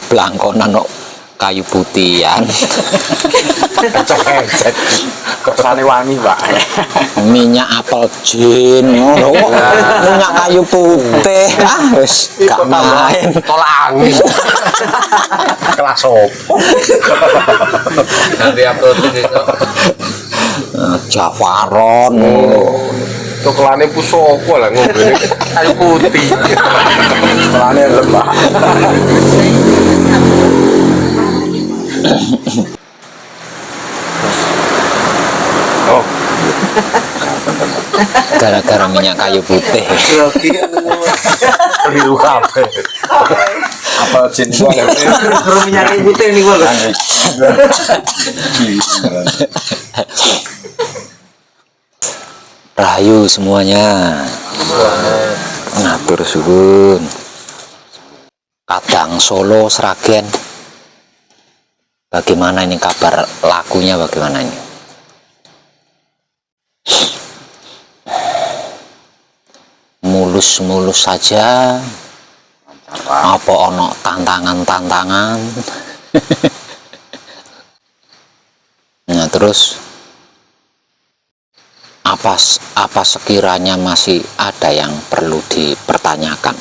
Blangkonan kok kayu putihan. Ecek-ecek. Kersane wangi, Pak. Minyak apel jin ngono. Minyak kayu putih. Wis gak main. Tolak angin. Kelas opo? Nanti apel itu. Jafaron. Cokelane pusoko lah ngombe. Kayu putih. Cokelane lembah. Oh, Gara-gara minyak kayu putih. keliru kabeh. Apa jin gua lho. Terus minyak putih nih gua. Rahayu semuanya. Ngatur suwun. Kadang Solo Sragen. Bagaimana ini kabar lakunya, bagaimana ini? Mulus-mulus saja. Apa ono tantangan-tantangan? Nah, terus apa sekiranya masih ada yang perlu dipertanyakan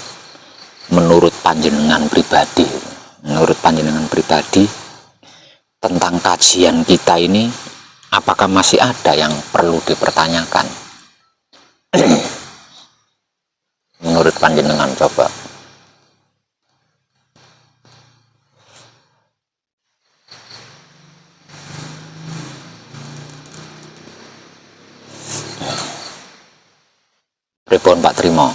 menurut panjenengan pribadi? Menurut panjenengan pribadi tentang kajian kita ini, apakah masih ada yang perlu dipertanyakan? Menurut panjenengan, coba. Pripun Pak Trimo?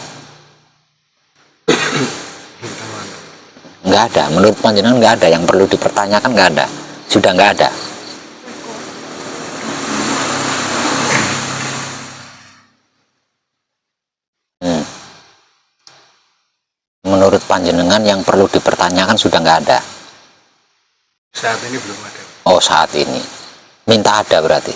Nggak ada. Menurut panjenengan nggak ada yang perlu dipertanyakan, nggak ada. Sudah nggak ada. Menurut panjenengan yang perlu dipertanyakan sudah nggak ada. Saat ini belum ada. Oh, saat ini. Minta ada berarti.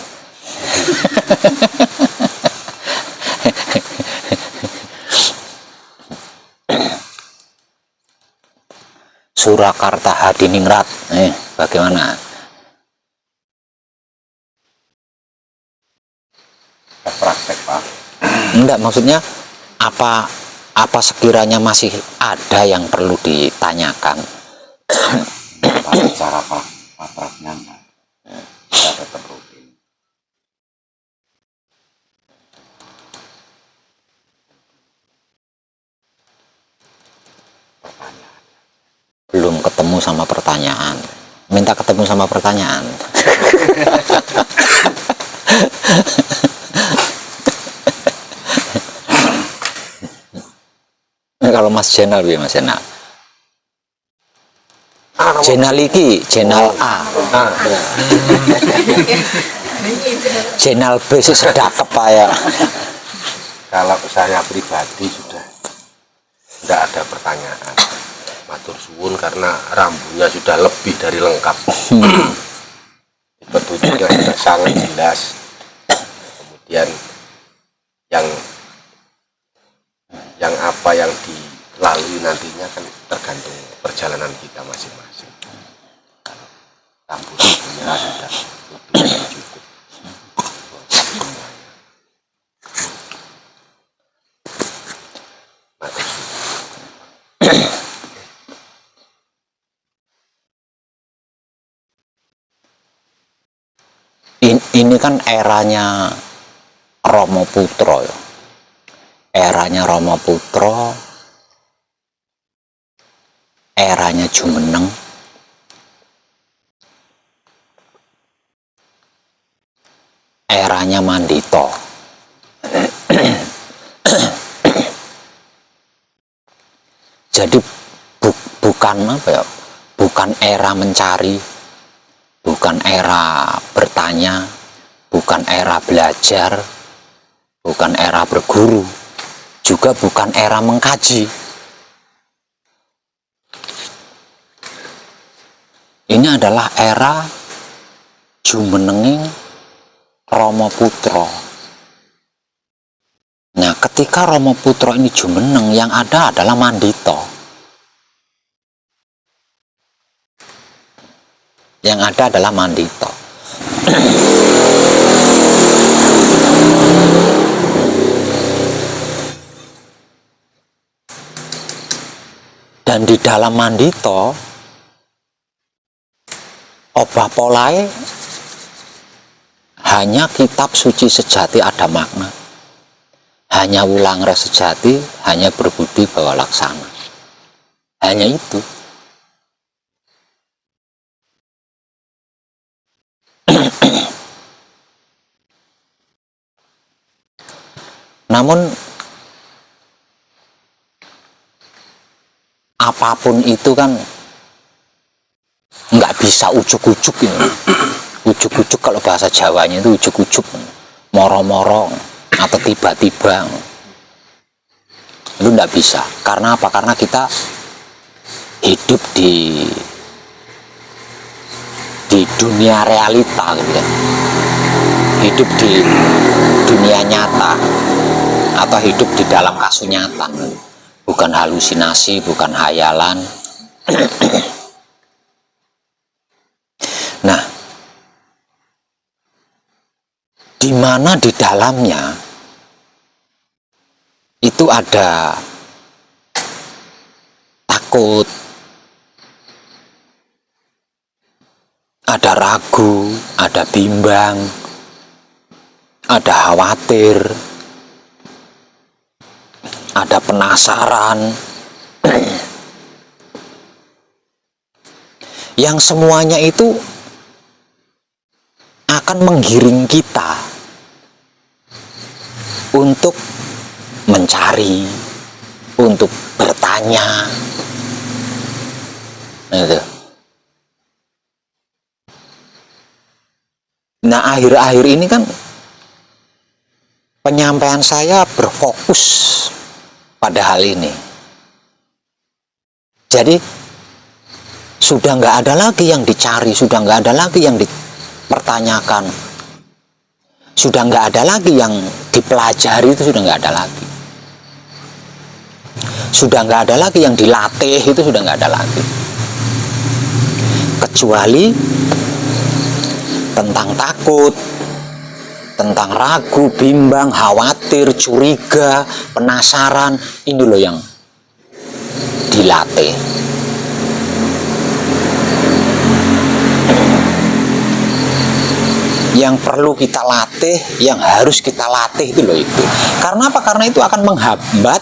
Surakarta Hadiningrat. Bagaimana? Praktek, Pak. Enggak, maksudnya apa sekiranya masih ada yang perlu ditanyakan? Tapi cara prakteknya enggak. Kita tetap rutin. Belum ketemu sama pertanyaan. Minta ketemu sama pertanyaan. Kalau Mas Jenal, Mas Jenal. Jenal iki, Jenal A. Jenal B sih sedakep ya. Kalau saya pribadi sudah tidak ada pertanyaan. Matur suwun karena rambunya sudah lebih dari lengkap. Petunjuknya sudah sangat jelas. Kemudian yang apa yang dilalui nantinya kan tergantung perjalanan kita masing-masing. Rambu-rambunya sudah lebih dari cukup. Matur suwun. Ini kan eranya Romo Putro ya. Eranya Romo Putro, eranya Jumeneng, eranya Mandito. Jadi bukan apa ya? Bukan era mencari, bukan era bertanya, bukan era belajar, bukan era berguru, juga bukan era mengkaji. Ini adalah era jumenenging Romo Putro. Nah, ketika Romo Putro ini jumeneng, yang ada adalah Mandito. Yang ada adalah mandito. Dan di dalam mandito, obah polai hanya kitab suci sejati ada makna. Hanya wulang res sejati, hanya berbudi bawa laksana. Hanya itu. Namun apapun itu kan nggak bisa ujuk-ujuk ini. Ujuk-ujuk kalau bahasa Jawanya itu ujuk-ujuk, moro-moro atau tiba-tiba. Itu nggak bisa. Karena apa? Karena kita hidup di dunia realita gitu ya. Hidup di dunia nyata atau hidup di dalam kasus nyata, bukan halusinasi, bukan hayalan. Nah, di mana di dalamnya itu ada takut, ada ragu, ada bimbang, ada khawatir, ada penasaran, yang semuanya itu akan menggiring kita untuk mencari, untuk bertanya. Gitu. Nah, akhir-akhir ini kan penyampaian saya berfokus pada hal ini. Jadi sudah nggak ada lagi yang dicari, sudah nggak ada lagi yang dipertanyakan, sudah nggak ada lagi yang dipelajari, itu sudah nggak ada lagi. Sudah nggak ada lagi yang dilatih, itu sudah nggak ada lagi. Kecuali tentang takut, tentang ragu, bimbang, khawatir, curiga, penasaran, ini loh yang dilatih. Yang perlu kita latih, yang harus kita latih itu loh itu. Karena apa? Karena itu akan menghambat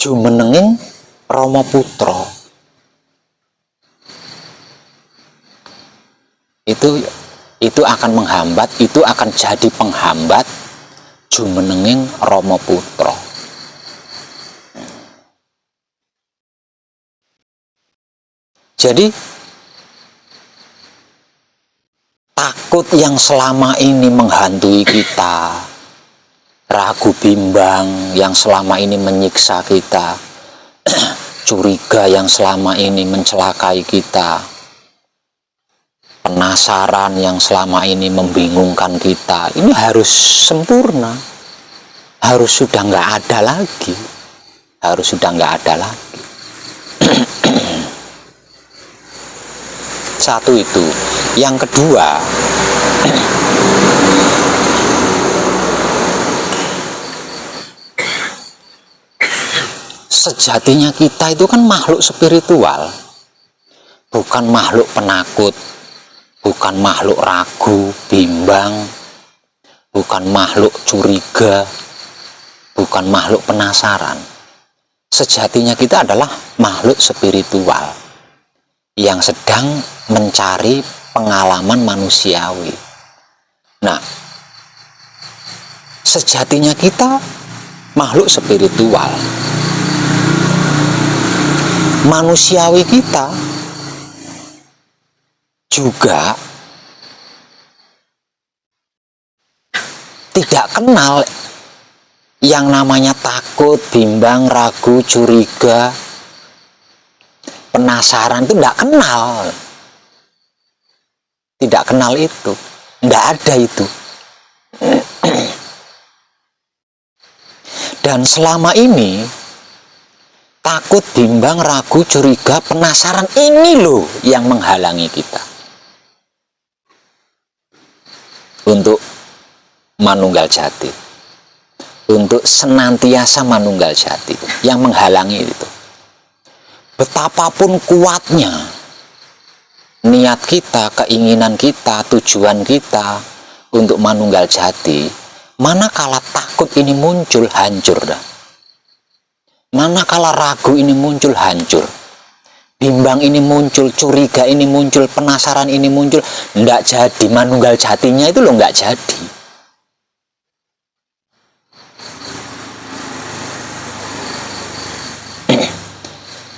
jumenenging Rama Putra. Itu akan menghambat, itu akan jadi penghambat jumenenging Rama Putra. Jadi takut yang selama ini menghantui kita, ragu bimbang yang selama ini menyiksa kita, curiga yang selama ini mencelakai kita, penasaran yang selama ini membingungkan kita, ini harus sempurna, harus sudah nggak ada lagi, harus sudah nggak ada lagi. Satu itu. Yang kedua, sejatinya kita itu kan makhluk spiritual, bukan makhluk penakut, bukan makhluk ragu, bimbang, bukan makhluk curiga, bukan makhluk penasaran. Sejatinya kita adalah makhluk spiritual yang sedang mencari pengalaman manusiawi. Nah, sejatinya kita makhluk spiritual. Manusiawi kita juga tidak kenal yang namanya takut, bimbang, ragu, curiga, penasaran, itu tidak kenal. Tidak kenal itu, tidak ada itu. Dan selama ini takut, bimbang, ragu, curiga, penasaran, ini loh yang menghalangi kita untuk manunggal jati, untuk senantiasa manunggal jati. Yang menghalangi itu, betapapun kuatnya niat kita, keinginan kita, tujuan kita untuk manunggal jati, manakala takut ini muncul, hancur dah. Manakala ragu ini muncul, hancur. Bimbang ini muncul, curiga ini muncul, penasaran ini muncul, ndak jadi. Manunggal jatinya itu loh nggak jadi.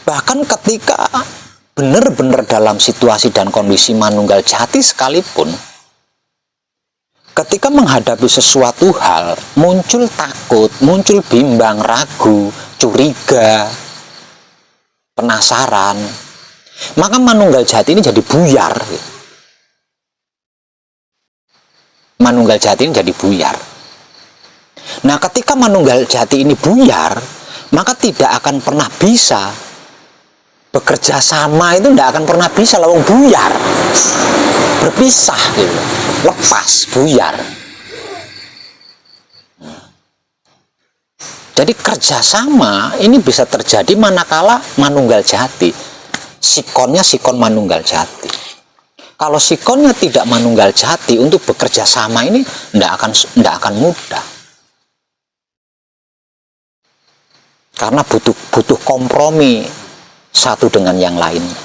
Bahkan ketika benar-benar dalam situasi dan kondisi manunggal jati sekalipun, ketika menghadapi sesuatu hal, muncul takut, muncul bimbang, ragu, curiga, penasaran, maka manunggal jati ini jadi buyar. Manunggal jati ini jadi buyar. Nah, ketika manunggal jati ini buyar, maka tidak akan pernah bisa bekerja sama, itu tidak akan pernah bisa, lawang buyar, berpisah gitu, lepas, buyar. Jadi kerjasama ini bisa terjadi manakala manunggal jati, sikonnya sikon manunggal jati. Kalau sikonnya tidak manunggal jati, untuk bekerja sama ini tidak akan mudah, karena butuh kompromi satu dengan yang lainnya.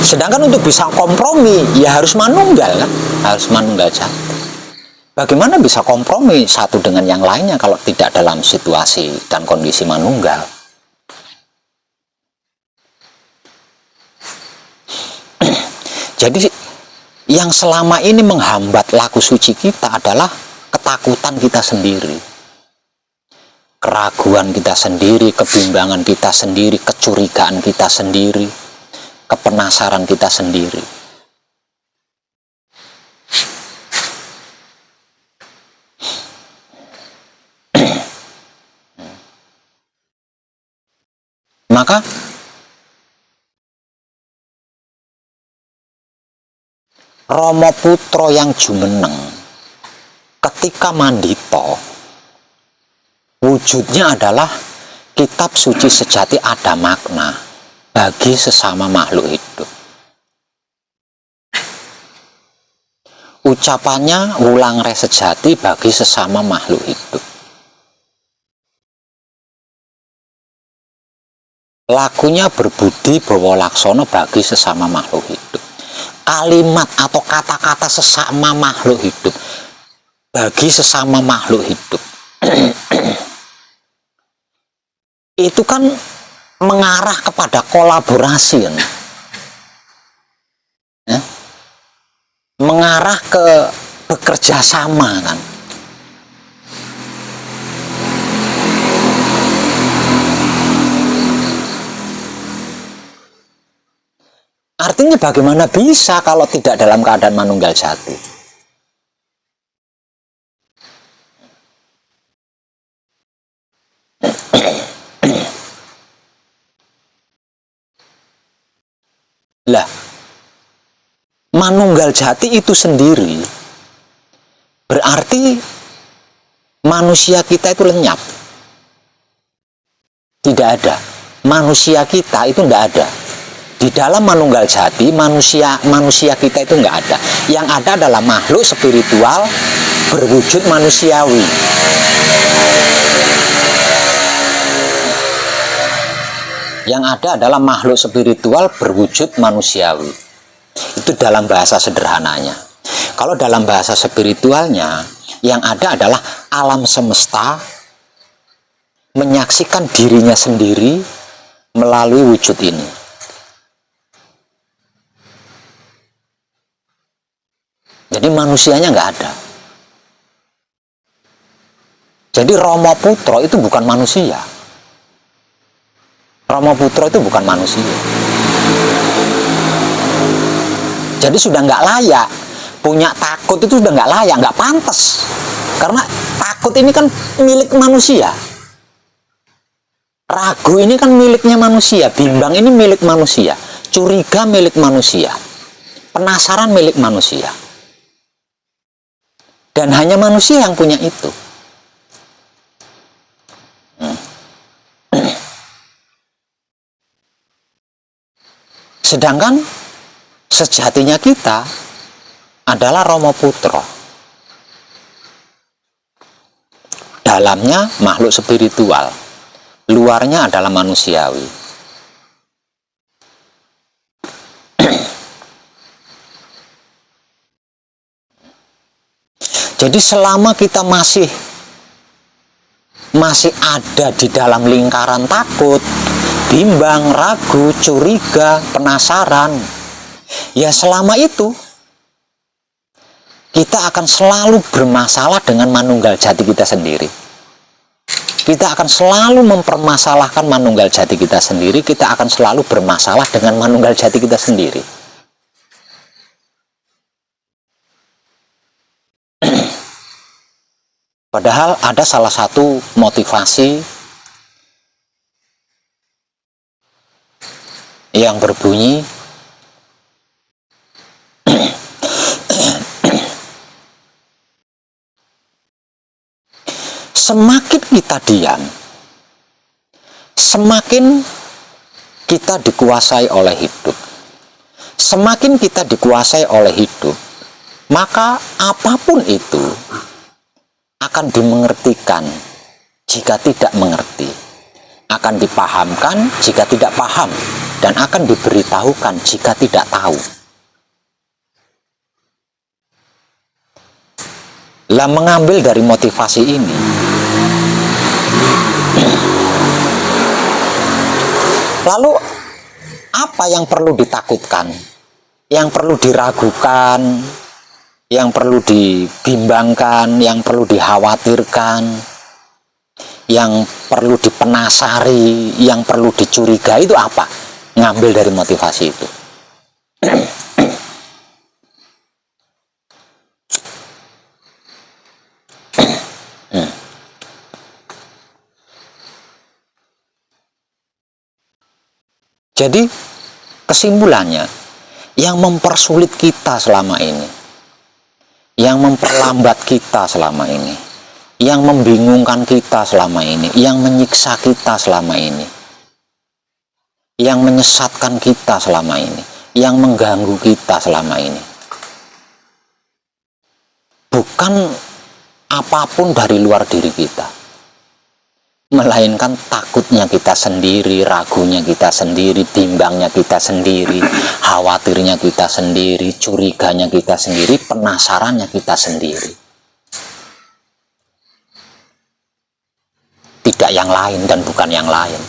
Sedangkan untuk bisa kompromi, ya harus manunggal kan, harus manunggal jati. Bagaimana bisa kompromi satu dengan yang lainnya kalau tidak dalam situasi dan kondisi manunggal? Jadi yang selama ini menghambat laku suci kita adalah ketakutan kita sendiri, keraguan kita sendiri, kebimbangan kita sendiri, kecurigaan kita sendiri, kepenasaran kita sendiri. Maka Rama Putra yang jumeneng ketika mandito, wujudnya adalah kitab suci sejati ada makna bagi sesama makhluk hidup. Ucapannya wulang re sejati bagi sesama makhluk hidup. Lakunya berbudi bawa laksana bagi sesama makhluk hidup. Kalimat atau kata-kata sesama makhluk hidup bagi sesama makhluk hidup itu kan mengarah kepada kolaborasi, ya? Mengarah ke bekerja sama kan. Artinya bagaimana bisa kalau tidak dalam keadaan manunggal jati? Lah, manunggal jati itu sendiri berarti manusia kita itu lenyap. Tidak ada. Manusia kita itu tidak ada. Di dalam manunggal jati, manusia kita itu nggak ada. Yang ada adalah makhluk spiritual berwujud manusiawi. Yang ada adalah makhluk spiritual berwujud manusiawi. Itu dalam bahasa sederhananya. Kalau dalam bahasa spiritualnya, yang ada adalah alam semesta menyaksikan dirinya sendiri melalui wujud ini. Jadi manusianya nggak ada. Jadi Rama Putra itu bukan manusia. Rama Putra itu bukan manusia. Jadi sudah nggak layak. Punya takut itu sudah nggak layak, nggak pantas. Karena takut ini kan milik manusia. Ragu ini kan miliknya manusia. Bimbang ini milik manusia. Curiga milik manusia. Penasaran milik manusia. Dan hanya manusia yang punya itu. Sedangkan sejatinya kita adalah Rama Putra. Dalamnya makhluk spiritual, luarnya adalah manusiawi. Jadi selama kita masih ada di dalam lingkaran takut, bimbang, ragu, curiga, penasaran, ya selama itu kita akan selalu bermasalah dengan manunggal jati kita sendiri. Kita akan selalu mempermasalahkan manunggal jati kita sendiri. Kita akan selalu bermasalah dengan manunggal jati kita sendiri. Padahal ada salah satu motivasi yang berbunyi semakin kita diam, semakin kita dikuasai oleh hidup. Semakin kita dikuasai oleh hidup, maka apapun itu akan dimengertikan jika tidak mengerti, akan dipahamkan jika tidak paham, dan akan diberitahukan jika tidak tahu. Lah mengambil dari motivasi ini, lalu apa yang perlu ditakutkan, yang perlu diragukan, yang perlu dibimbangkan, yang perlu dikhawatirkan, yang perlu dipenasari, yang perlu dicurigai, itu apa? Ngambil dari motivasi itu. Jadi kesimpulannya, yang mempersulit kita selama ini, yang memperlambat kita selama ini, yang membingungkan kita selama ini, yang menyiksa kita selama ini, yang menyesatkan kita selama ini, yang mengganggu kita selama ini, bukan apapun dari luar diri kita, melainkan takutnya kita sendiri, ragunya kita sendiri, bimbangnya kita sendiri, khawatirnya kita sendiri, curiganya kita sendiri, penasarannya kita sendiri. Tidak yang lain dan bukan yang lain.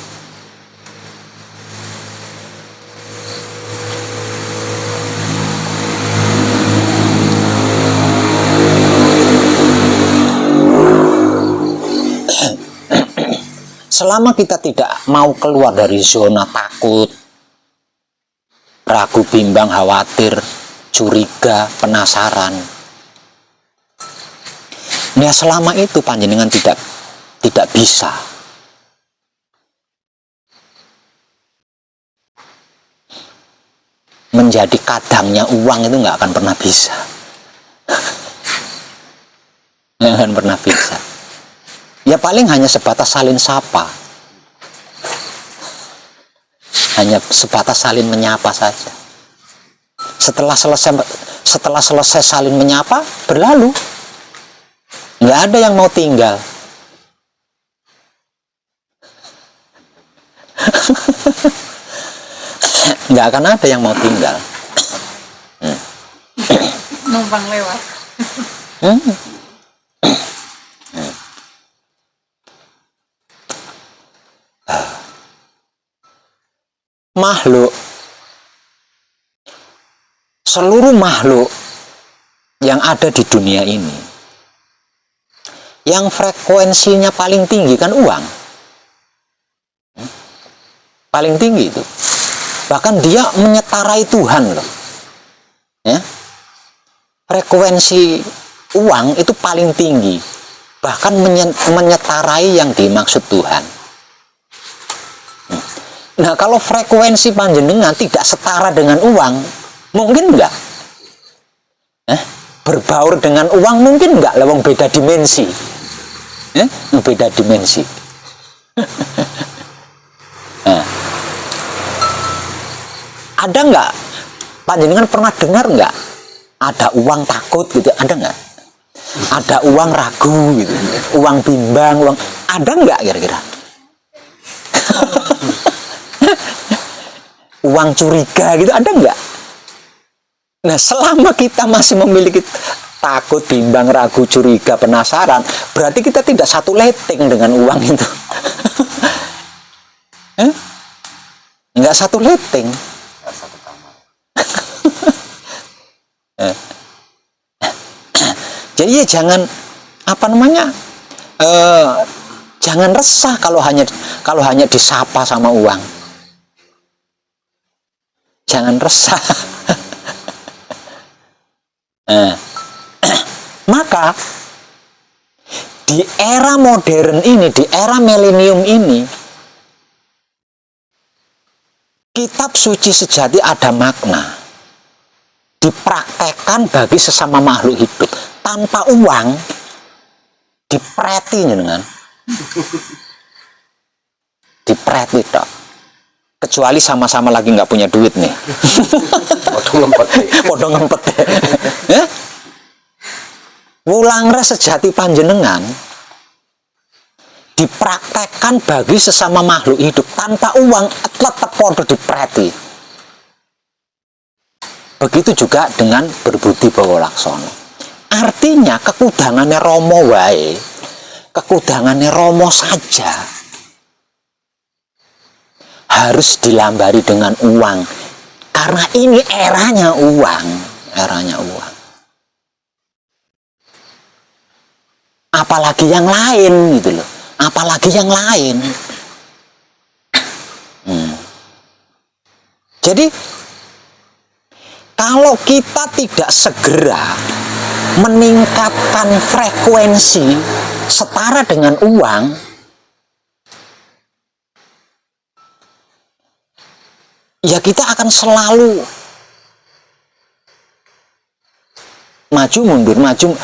Selama kita tidak mau keluar dari zona takut, ragu, bimbang, khawatir, curiga, penasaran, ya selama itu panjenengan tidak bisa menjadi kadangnya uang, itu nggak akan pernah bisa. Nggak akan pernah bisa. Ya paling hanya sebatas salin sapa, hanya sebatas salin menyapa saja. Setelah selesai salin menyapa, berlalu, nggak ada yang mau tinggal. Nggak akan ada yang mau tinggal. Numpang lewat. Makhluk, seluruh makhluk yang ada di dunia ini, yang frekuensinya paling tinggi kan uang, paling tinggi itu, bahkan dia menyetarai Tuhan loh, ya. Frekuensi uang itu paling tinggi, bahkan menyetarai yang dimaksud Tuhan. Nah, kalau frekuensi panjenengan tidak setara dengan uang, mungkin enggak? Berbaur dengan uang mungkin enggak? Lewang beda dimensi. Beda dimensi. Nah, ada enggak? Panjenengan pernah dengar enggak? Ada uang takut gitu, ada enggak? Ada uang ragu gitu, uang bimbang, uang ada enggak kira-kira? Uang curiga gitu ada enggak? Nah, selama kita masih memiliki takut, bimbang, ragu, curiga, penasaran, berarti kita tidak satu leteng dengan uang itu. Enggak satu leteng. Jadi ya jangan jangan resah kalau hanya disapa sama uang. Jangan resah. Maka di era modern ini, di era milenium ini, kitab suci sejati ada makna, dipraktekkan bagi sesama makhluk hidup tanpa uang, dipreti dengan dipreti dok. Kecuali sama-sama lagi nggak punya duit nih. Podong ngempet. Wulangre sejati panjenengan dipraktekkan bagi sesama makhluk hidup tanpa uang, tetap podo dipreti. Begitu juga dengan berbudi bawa laksono. Artinya kekudangannya Romo wae, kekudangannya Romo saja harus dilambari dengan uang, karena ini eranya uang. Apalagi yang lain gitu loh, apalagi yang lain. Jadi kalau kita tidak segera meningkatkan frekuensi setara dengan uang, ya kita akan selalu maju mundur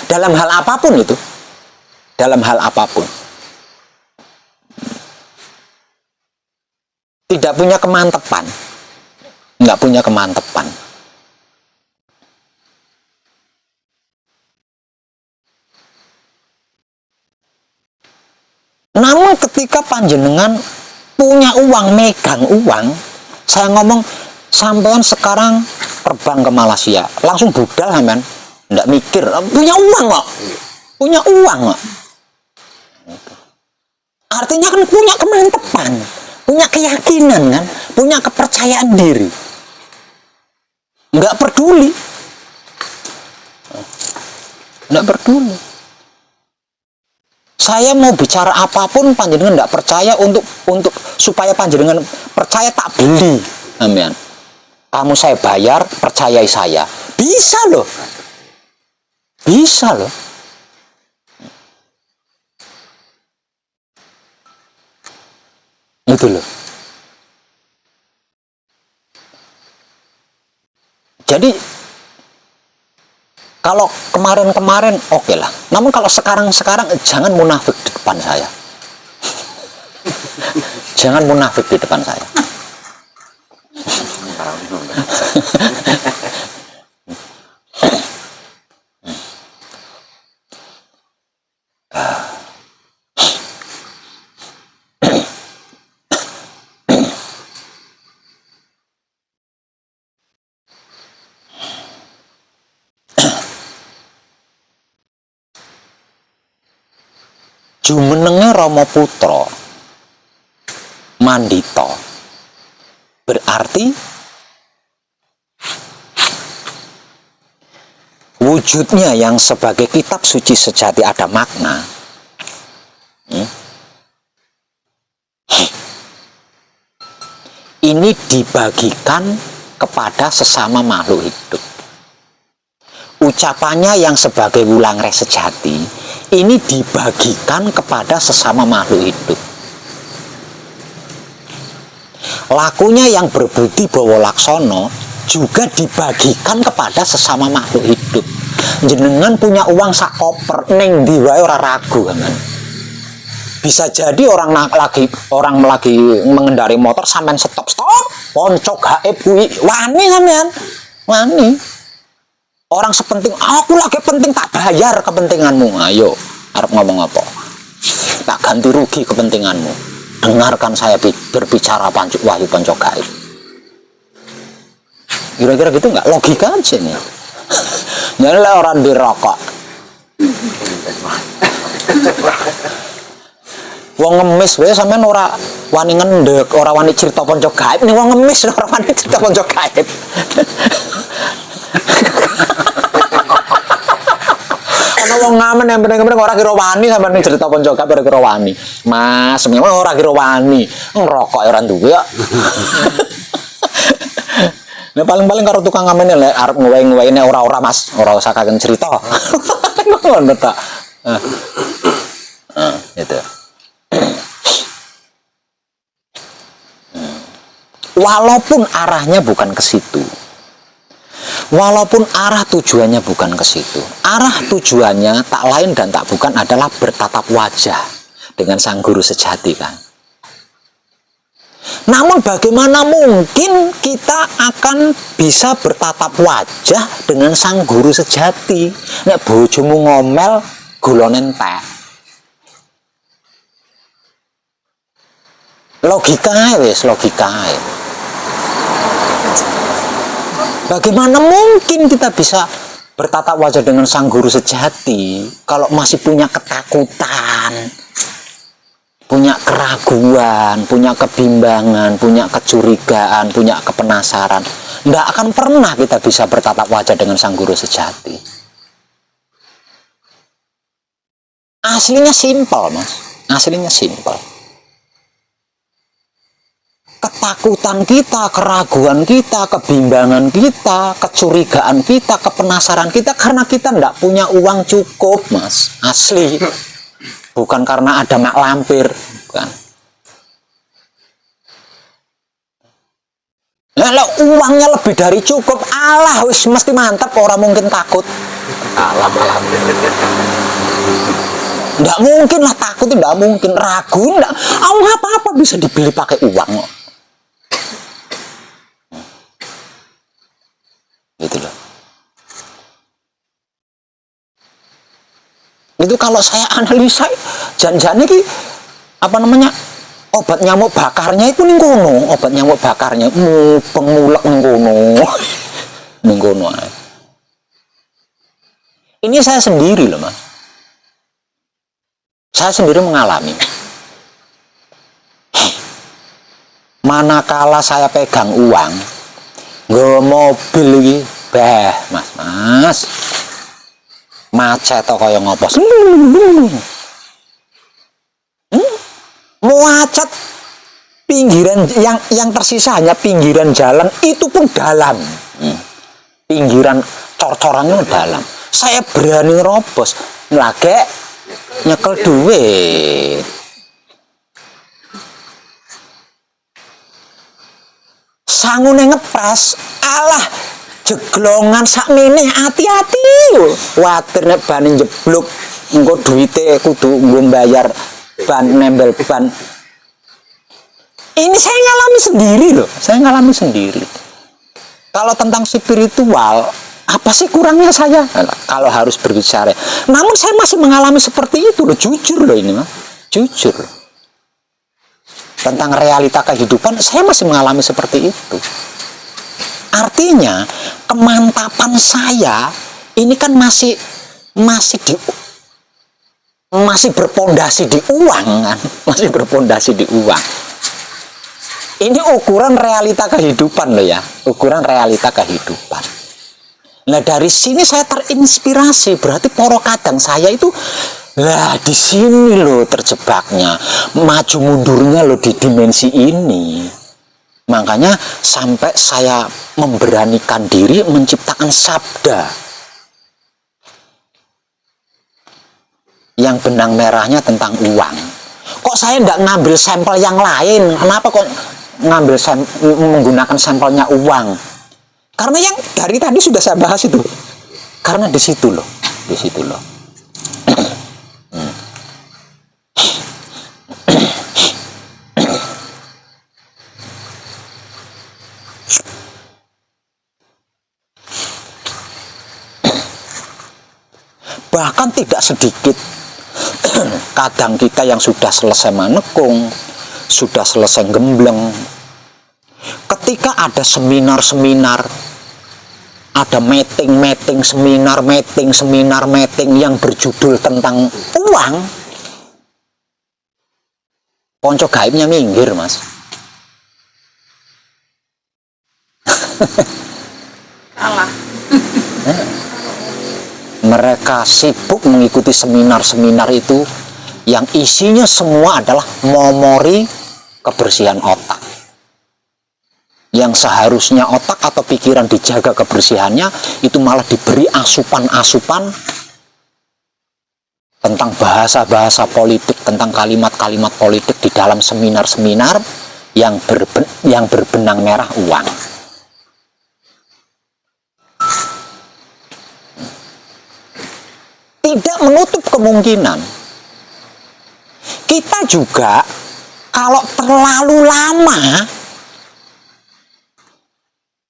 dalam hal apapun itu, dalam hal apapun tidak punya kemantepan, nggak punya kemantepan. Namun ketika panjenengan punya uang, megang uang, saya ngomong, sampean sekarang terbang ke Malaysia, langsung budal sampean, nggak mikir, punya uang kok, punya uang kok. Artinya kan punya kemantepan, punya keyakinan kan, punya kepercayaan diri, nggak peduli, nggak peduli. Saya mau bicara apapun, panjenengan nggak percaya, untuk supaya panjenengan percaya tak beli, amin. Kamu saya bayar, percayai saya, bisa loh, bisa loh. Itu loh. Jadi kalau kemarin-kemarin oke lah. Namun kalau sekarang-sekarang jangan munafik di depan saya. Jangan munafik di depan saya. Jumenenge Rama Putra Mandito berarti wujudnya yang sebagai kitab suci sejati ada makna. Ini dibagikan kepada sesama makhluk hidup. Ucapannya yang sebagai wulangre sejati ini dibagikan kepada sesama makhluk hidup. Lakunya yang berbudi bawa laksono juga dibagikan kepada sesama makhluk hidup. Jenengan punya uang sak koper neng ndi wae ora ragu kan. Bisa jadi orang lagi mengendari motor sampean stop poncok gaib kuwi wani sampean. Wani. Orang sepenting aku lagi penting tak bayar kepentinganmu. Ayo, arep ngomong apa? Tak ganti rugi kepentinganmu. Dengarkan saya berbicara wahyu poncok gaib. Kira-kira gitu nggak? Logika aja nih. Jadi orang dirokok. Wong ngemis wae sampean ora wani ngendek, ora wani cerita poncok gaib. Nih wong ngemis ora wani cerita poncok gaib. Ana wong ngamen yang bener-bener ora kira wani sampean cerita poncok gaib ora kira wani. Mas, memang ora kira wani. Ngerokok ora duwe kok. Nah paling-paling karo tukang ngamen lek arep ngewe-ngewene ora-ora Mas, ora usah kagem cerita. Ngono ta. Itu. Walaupun arahnya bukan ke situ. Walaupun arah tujuannya bukan ke situ. Arah tujuannya tak lain dan tak bukan adalah bertatap wajah dengan sang guru sejati kan. Namun bagaimana mungkin kita akan bisa bertatap wajah dengan sang guru sejati? Nek bojomu ngomel gulone entek. Logika wis logika. Bagaimana mungkin kita bisa bertatap wajah dengan sang guru sejati kalau masih punya ketakutan, punya keraguan, punya kebimbangan, punya kecurigaan, punya kepenasaran? Tidak akan pernah kita bisa bertatap wajah dengan sang guru sejati. Aslinya simpel, Mas. Aslinya simpel. Ketakutan kita, keraguan kita, kebimbangan kita, kecurigaan kita, kepenasaran kita karena kita tidak punya uang cukup, Mas. Asli. Bukan karena ada mak lampir, bukan. Nah, uangnya lebih dari cukup, Allah wis mesti mantap, orang mungkin takut. Alam. Nggak mungkin lah takut, tidak mungkin. Ragu, nggak. Apa-apa bisa dibeli pakai uang. Gitu loh. Itu kalau saya analisa jangan-jangan ini apa namanya obat nyamuk bakarnya itu ning kono, obat nyamuk bakarnya pengulek ning kono. Ini saya sendiri loh, Mas. Saya sendiri mengalami. Manakala saya pegang uang, nggawa mobil iki, Mas. Macet atau kaya ngopo. Macet pinggiran yang tersisa hanya pinggiran jalan itu pun dalam. Pinggiran cor-corannya dalam. Saya berani nerobos, lagi nyekel duit. Sangune ngepres, alah jeglongan sakmene hati-hati yo. Kuwatir nek bane jeblok engko duwite kudu nggo bayar ban nembel ban. Ini saya ngalami sendiri loh, saya ngalami sendiri. Kalau tentang spiritual, apa sih kurangnya saya? Kalau harus berbicara. Namun saya masih mengalami seperti itu loh, jujur loh ini, Mas. Jujur. Tentang realita kehidupan, saya masih mengalami seperti itu. Artinya kemantapan saya ini kan masih berpondasi di uang kan, masih berpondasi di uang. Ini ukuran realita kehidupan loh ya, ukuran realita kehidupan. Nah dari sini saya terinspirasi, berarti poro kadang saya itu lah di sini loh terjebaknya, maju mundurnya loh di dimensi ini. Makanya sampai saya memberanikan diri menciptakan sabda. yang benang merahnya tentang uang. Kok saya nggak ngambil sampel yang lain? Kenapa kok ngambil menggunakan sampelnya uang? Karena yang dari tadi sudah saya bahas itu. Karena di situ loh. Bahkan tidak sedikit kadang kita yang sudah selesai manekung, sudah selesai gembleng, ketika ada seminar-seminar, ada meeting yang berjudul tentang uang, ponco gaibnya minggir, Mas. Kalah. Mereka sibuk mengikuti seminar-seminar itu yang isinya semua adalah memori kebersihan otak. Yang seharusnya otak atau pikiran dijaga kebersihannya, itu malah diberi asupan-asupan tentang bahasa-bahasa politik, tentang kalimat-kalimat politik di dalam seminar-seminar yang berbenang merah uang. Tidak menutup kemungkinan kita juga kalau terlalu lama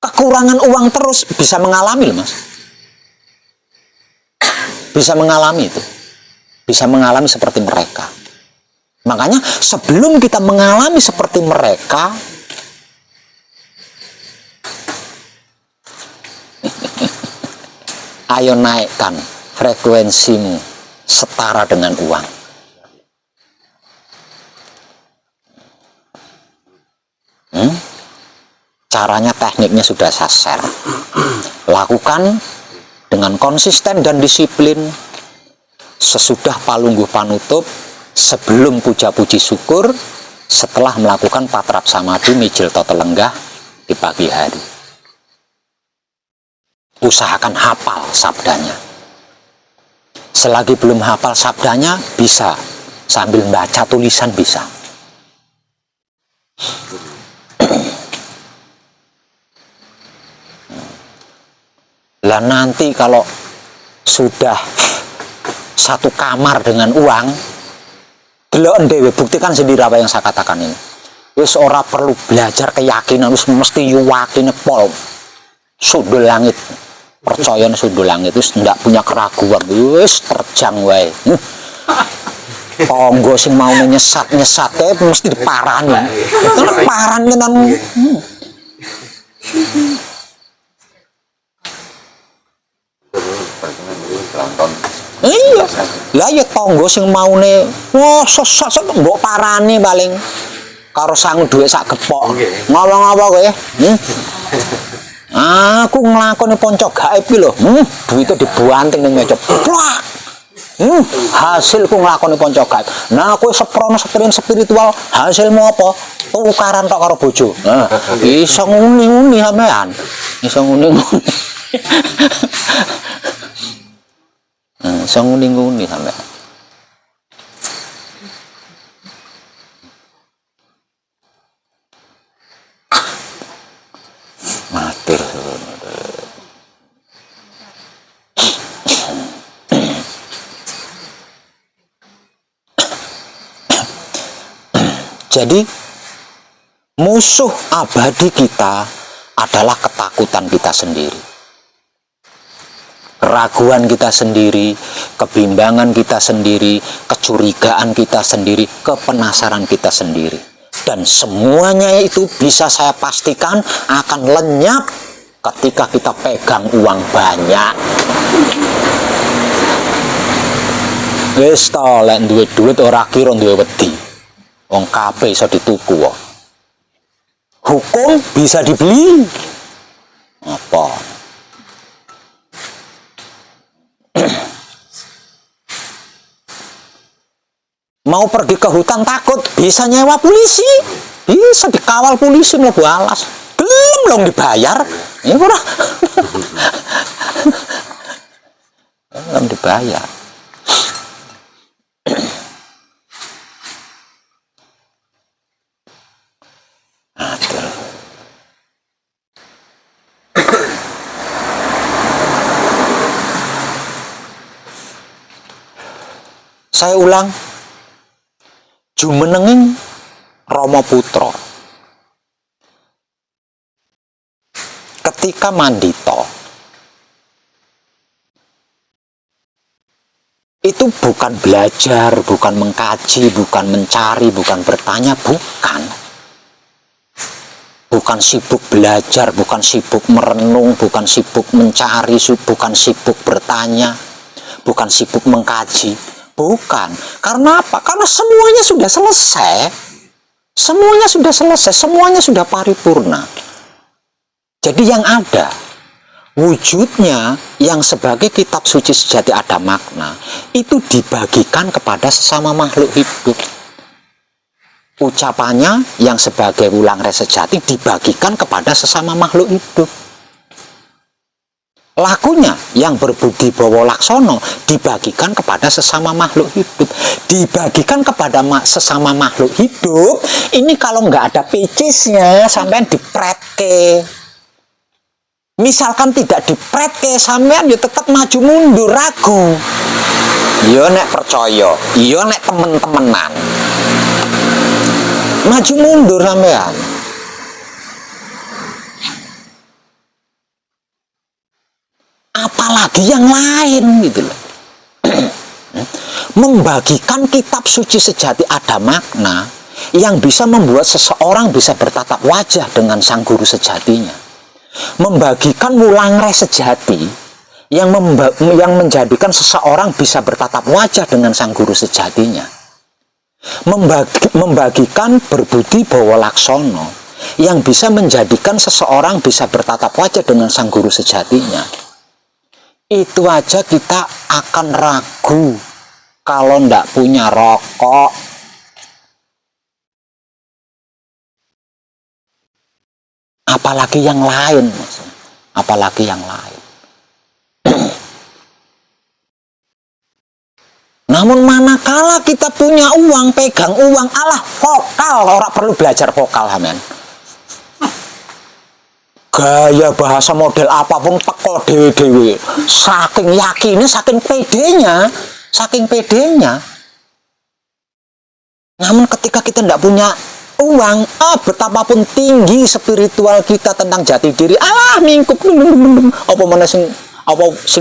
kekurangan uang terus bisa mengalami, Mas. Bisa mengalami itu. Bisa mengalami seperti mereka. Makanya sebelum kita mengalami seperti mereka, ayo naikkan frekuensimu setara dengan uang. Caranya, tekniknya sudah saya share. Lakukan dengan konsisten dan disiplin. Sesudah palungguh panutup, sebelum puja-puji syukur, setelah melakukan patrap samadhi mijil toto lenggah di pagi hari. Usahakan hafal sabdanya. Selagi belum hafal sabdanya, bisa sambil baca tulisan bisa. Lah nanti kalau sudah satu kamar dengan uang, delok dhewe, buktikan sendiri apa yang saya katakan ini. Wis ora perlu belajar keyakinan, wis mesti yakine pol. Sundul langit. Percaya sundul langit wis ndak punya keraguan, wis terjang wae. Tonggo sing mau nyesat-nyesate mesti diparani. Paran tenan. Iya, lah ya tonggo sing maune wah sesat mbok parani paling karo sangu dhuwit sak gepok. Ngomong apa kowe? Aku nglakoni ponco gaib iki lho. Duwite dibanting ning meja. Hasilku nglakoni ponco gaib. Nah, kowe seprono spiritual, hasilmu apa? Tukaran tok karo bojo. Nah, iso nguni-nguni sampean. Iso nguni-nguni. Iso nguni-nguni sampean. Matur. Jadi musuh abadi kita adalah ketakutan kita sendiri, keraguan kita sendiri, kebimbangan kita sendiri, kecurigaan kita sendiri, kepenasaran kita sendiri. Dan semuanya itu bisa saya pastikan akan lenyap ketika kita pegang uang banyak. Wis to lek duwe duit ora kira duwe wedi. Wong kabeh iso dituku kok. Hukum bisa dibeli. Apa? Mau pergi ke hutan takut, bisa nyewa polisi. Bisa dikawal polisi mlebu alas. Gelem long dibayar. Ya ora. Gelem dibayar. Saya ulang, jumenenging Rama Putra ketika mandito itu bukan belajar, bukan mengkaji, bukan mencari, bukan bertanya, bukan sibuk belajar, bukan sibuk merenung, bukan sibuk mencari, bukan sibuk bertanya, bukan sibuk mengkaji. Bukan. Karena apa? Karena semuanya sudah selesai. Semuanya sudah selesai, semuanya sudah paripurna. Jadi yang ada, wujudnya yang sebagai kitab suci sejati ada makna, itu dibagikan kepada sesama makhluk hidup. Ucapannya yang sebagai wulang res sejati dibagikan kepada sesama makhluk hidup. Lakunya yang berbudi bawa laksono dibagikan kepada sesama makhluk hidup. Dibagikan kepada sesama makhluk hidup, ini kalau nggak ada pecisnya sampean dipretke. Misalkan tidak dipretke, sampean ya tetap maju mundur, ragu. Iya nek percaya, iya nek temen-temenan. Maju mundur sampean. Apalagi yang lain gitu loh. Membagikan kitab suci sejati ada makna yang bisa membuat seseorang bisa bertatap wajah dengan sang guru sejatinya. Membagikan wulang res sejati yang menjadikan seseorang bisa bertatap wajah dengan sang guru sejatinya. Membagikan berbudi bawa laksono yang bisa menjadikan seseorang bisa bertatap wajah dengan sang guru sejatinya. Itu aja kita akan ragu kalau ndak punya rokok. Apalagi yang lain, apalagi yang lain. Namun manakala kita punya uang, pegang uang, alah vokal, orang perlu belajar vokal, amen. Gaya bahasa model apapun teko dewe-dewe, saking yakinnya, saking pedenya. Namun ketika kita tidak punya uang, betapapun tinggi spiritual kita tentang jati diri, alah mingkup, apa mana sing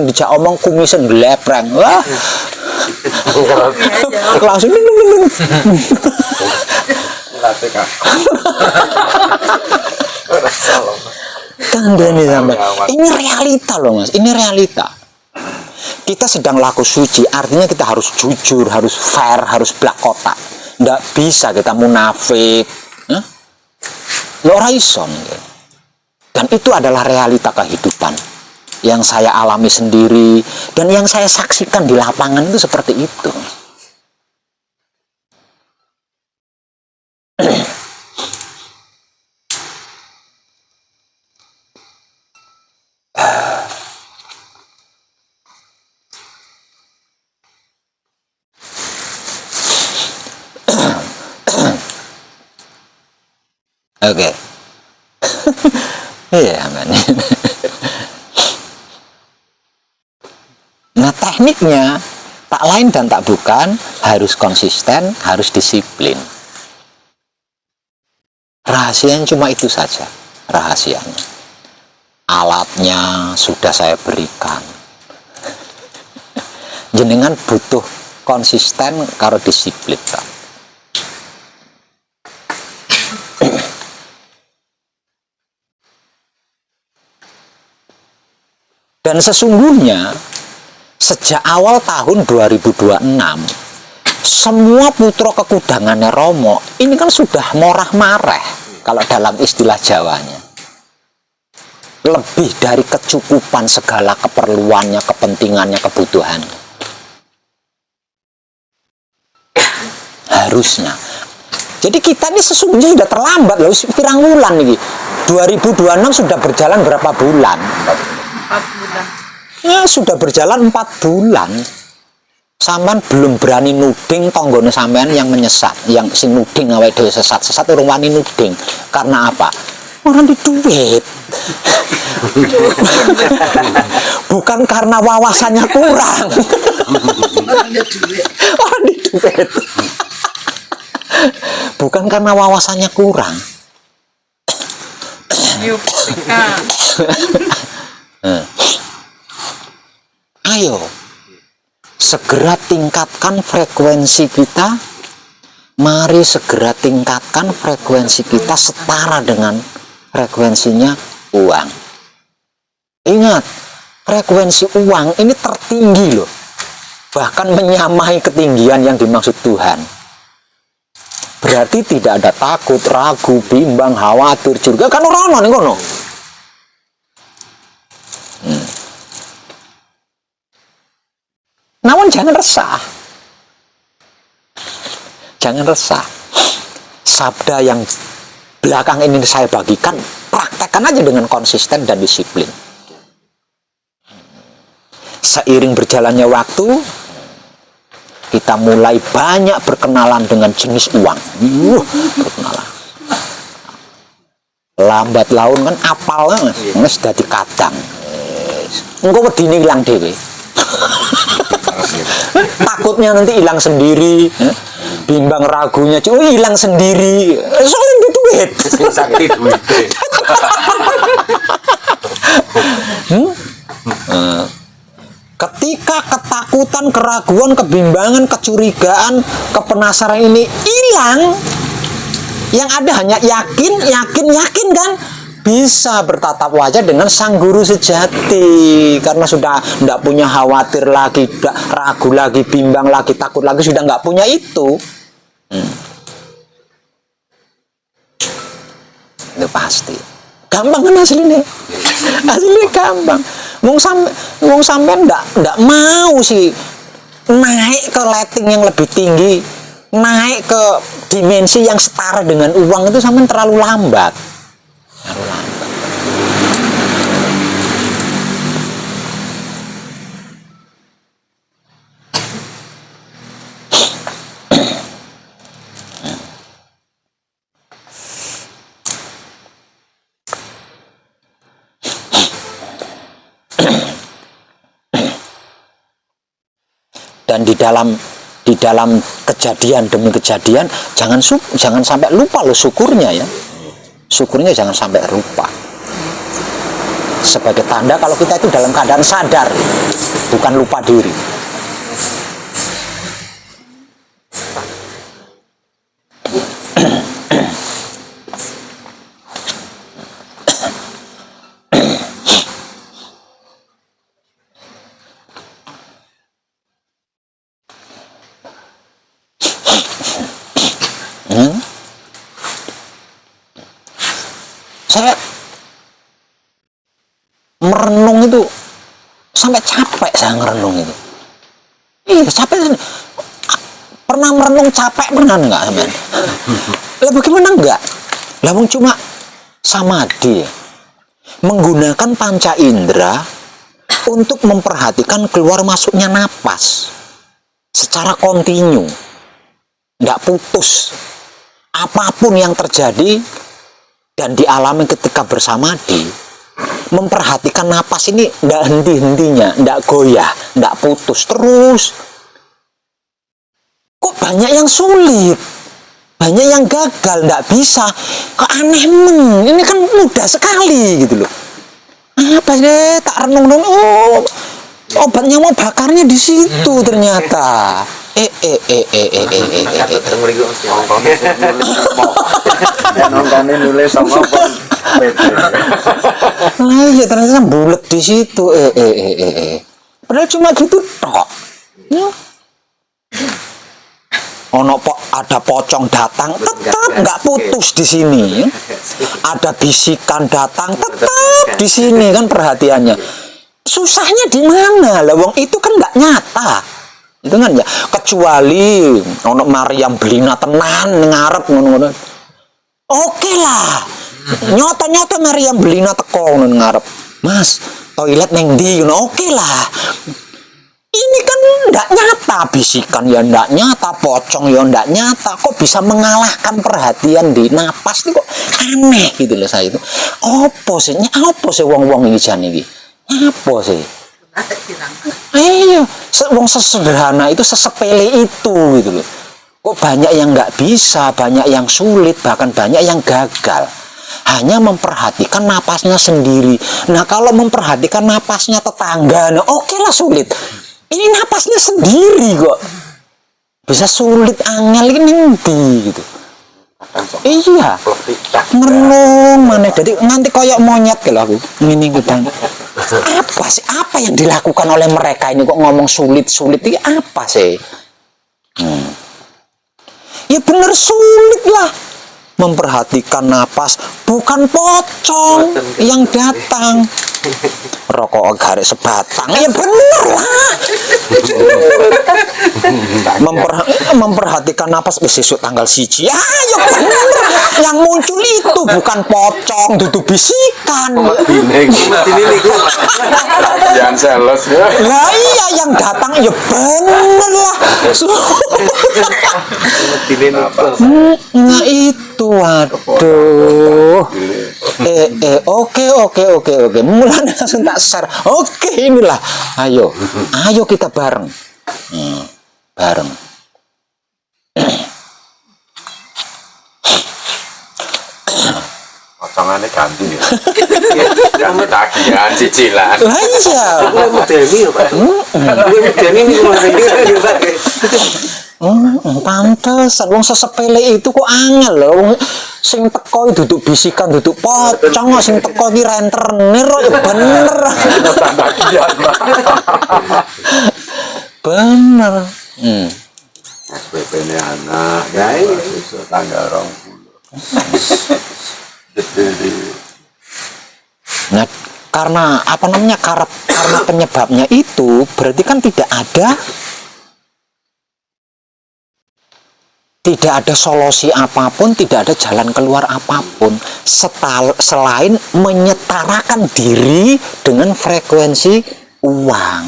dijak omong kumisen glepreng, wah langsung kandani sampai. Ini realita loh mas, ini realita. Kita sedang laku suci, artinya kita harus jujur, harus fair, harus belak kotak. Nggak bisa kita munafik, ora iso. Dan itu adalah realita kehidupan yang saya alami sendiri dan yang saya saksikan di lapangan itu seperti itu. Oke. Iya, aman. Nah, tekniknya tak lain dan tak bukan, harus konsisten, harus disiplin. Rahasianya cuma itu saja, rahasianya. Alatnya sudah saya berikan. Jenengan butuh konsisten karo disiplin, Pak. Dan sesungguhnya sejak awal tahun 2026 semua putra kekudangannya Romo ini kan sudah morah-mareh kalau dalam istilah Jawanya. Lebih dari kecukupan segala keperluannya, kepentingannya, kebutuhannya. Harusnya. Jadi kita ini sesungguhnya sudah terlambat loh, pirang bulan nih. 2026 sudah berjalan berapa bulan? 4 bulan. Ya sudah berjalan 4 bulan. Sampean belum berani nuding tonggone sampean yang menyesat, yang si nuding awake dhewe sesat urung wani nuding. Karena apa? Orang di duit. Bukan karena wawasannya kurang. Orang di duit. Bukan karena wawasannya kurang. Yuk, Rika. Ayo, segera tingkatkan frekuensi kita. Mari segera tingkatkan frekuensi kita setara dengan frekuensinya uang. Ingat, frekuensi uang ini tertinggi loh. Bahkan menyamai ketinggian yang dimaksud Tuhan. Berarti tidak ada takut, ragu, bimbang, khawatir, curiga. Kan orang-orang nih kono. Namun jangan resah. Jangan resah. Sabda yang belakang ini saya bagikan, praktekkan aja dengan konsisten dan disiplin. Seiring berjalannya waktu, kita mulai banyak berkenalan dengan jenis uang. Berkenalan. Lambat laun kan apalnya, wis dadi kadang. Engko wedine ilang dhewe. Takutnya nanti hilang sendiri, bimbang ragunya hilang sendiri, soalnya itu duit. Sakti duit. Ketika ketakutan, keraguan, kebimbangan, kecurigaan, kepenasaran ini hilang, yang ada hanya yakin kan, bisa bertatap wajah dengan sang guru sejati, karena sudah tidak punya khawatir lagi, tidak ragu lagi, bimbang lagi, takut lagi, sudah nggak punya itu. Itu pasti gampang kan aslinya gampang. Wong sampean ndak mau sih naik ke rating yang lebih tinggi, naik ke dimensi yang setara dengan uang, itu sampean terlalu lambat. Dan di dalam kejadian demi kejadian, jangan sampai lupa loh syukurnya ya. Syukurnya jangan sampai lupa. Sebagai tanda kalau kita itu dalam keadaan sadar, bukan lupa diri. Saya merenung itu sampai capek, saya merenung itu. Iya, capek. Pernah merenung capek, pernah enggak, teman? Lah bagaimana enggak? Lah cuma samadhi, menggunakan panca indera untuk memperhatikan keluar masuknya napas secara kontinu, enggak putus. Apapun yang terjadi dan dialami ketika bersamadhi, memperhatikan napas ini nggak henti-hentinya, nggak goyah, nggak putus terus. Kok banyak yang sulit, banyak yang gagal, nggak bisa. Kok aneh ini kan mudah sekali gitu loh. Apa sih tak renung-renung, oh obatnya mau bakarnya di situ ternyata. Nontonnya nulis sama pun Nah iya ternyata bulet di situ. Padahal cuma gitu tok. Ya. Ada pocong datang, tetap nggak putus di sini. Ada bisikan datang, tetap di sini kan perhatiannya. Susahnya di mana? Lah wong itu kan nggak nyata. Itu kan ya, kecuali ono Maryam Belina tenan ngarep ngono-ngono. Oke lah. Nyoto-nyoto Maryam Belina teko ngono ngarep. Mas, toilet neng ndi ngono. Oke lah. Ini kan ndak nyata, bisikan ya ndak nyata, pocong ya ndak nyata. Kok bisa mengalahkan perhatian di napas nih, kok aneh gitu loh saya itu. Apa sih wong-wong iki jan iki? Apa sih? Ada bilang. Iya, wong sesederhana itu, sesepele itu gitu loh. Kok banyak yang nggak bisa, banyak yang sulit, bahkan banyak yang gagal. Hanya memperhatikan napasnya sendiri. Nah, kalau memperhatikan napasnya tetangga, nah oke lah sulit. Ini napasnya sendiri kok. Bisa sulit, angel ini ngendi gitu. Iya. Merlung mana, jadi nganti koyok monyet kalau aku. Ini gedang. Apa sih? Apa yang dilakukan oleh mereka ini kok ngomong sulit-sulit ini apa sih? Ya bener sulit lah. Memperhatikan napas, bukan pocong yang datang. Rokok garis sebatang, ya bener lah. Memperhatikan napas, besok tanggal 1. Ya bener. Yang muncul itu bukan pocong, duduk bisikan. Yang sales ya. Lah iya, yang datang ya bener lah. Nah itu, waduh. Oke. Mulanya langsung tak share. Oke, inilah. Ayo kita bareng. Bareng. Pocongannya ganti ya. Yang tagihan cicilan. Lah iya. Pantes, wong sesepele itu kok angel lho. Wong sing teko duduk bisikan, duduk pocong, sing teko ki rentenir ya bener. Bener. SPP ini anak, ya ini tanggal 20. Nah, karena apa namanya, karena penyebabnya itu berarti kan tidak ada solusi apapun, tidak ada jalan keluar apapun selain menyetarakan diri dengan frekuensi uang.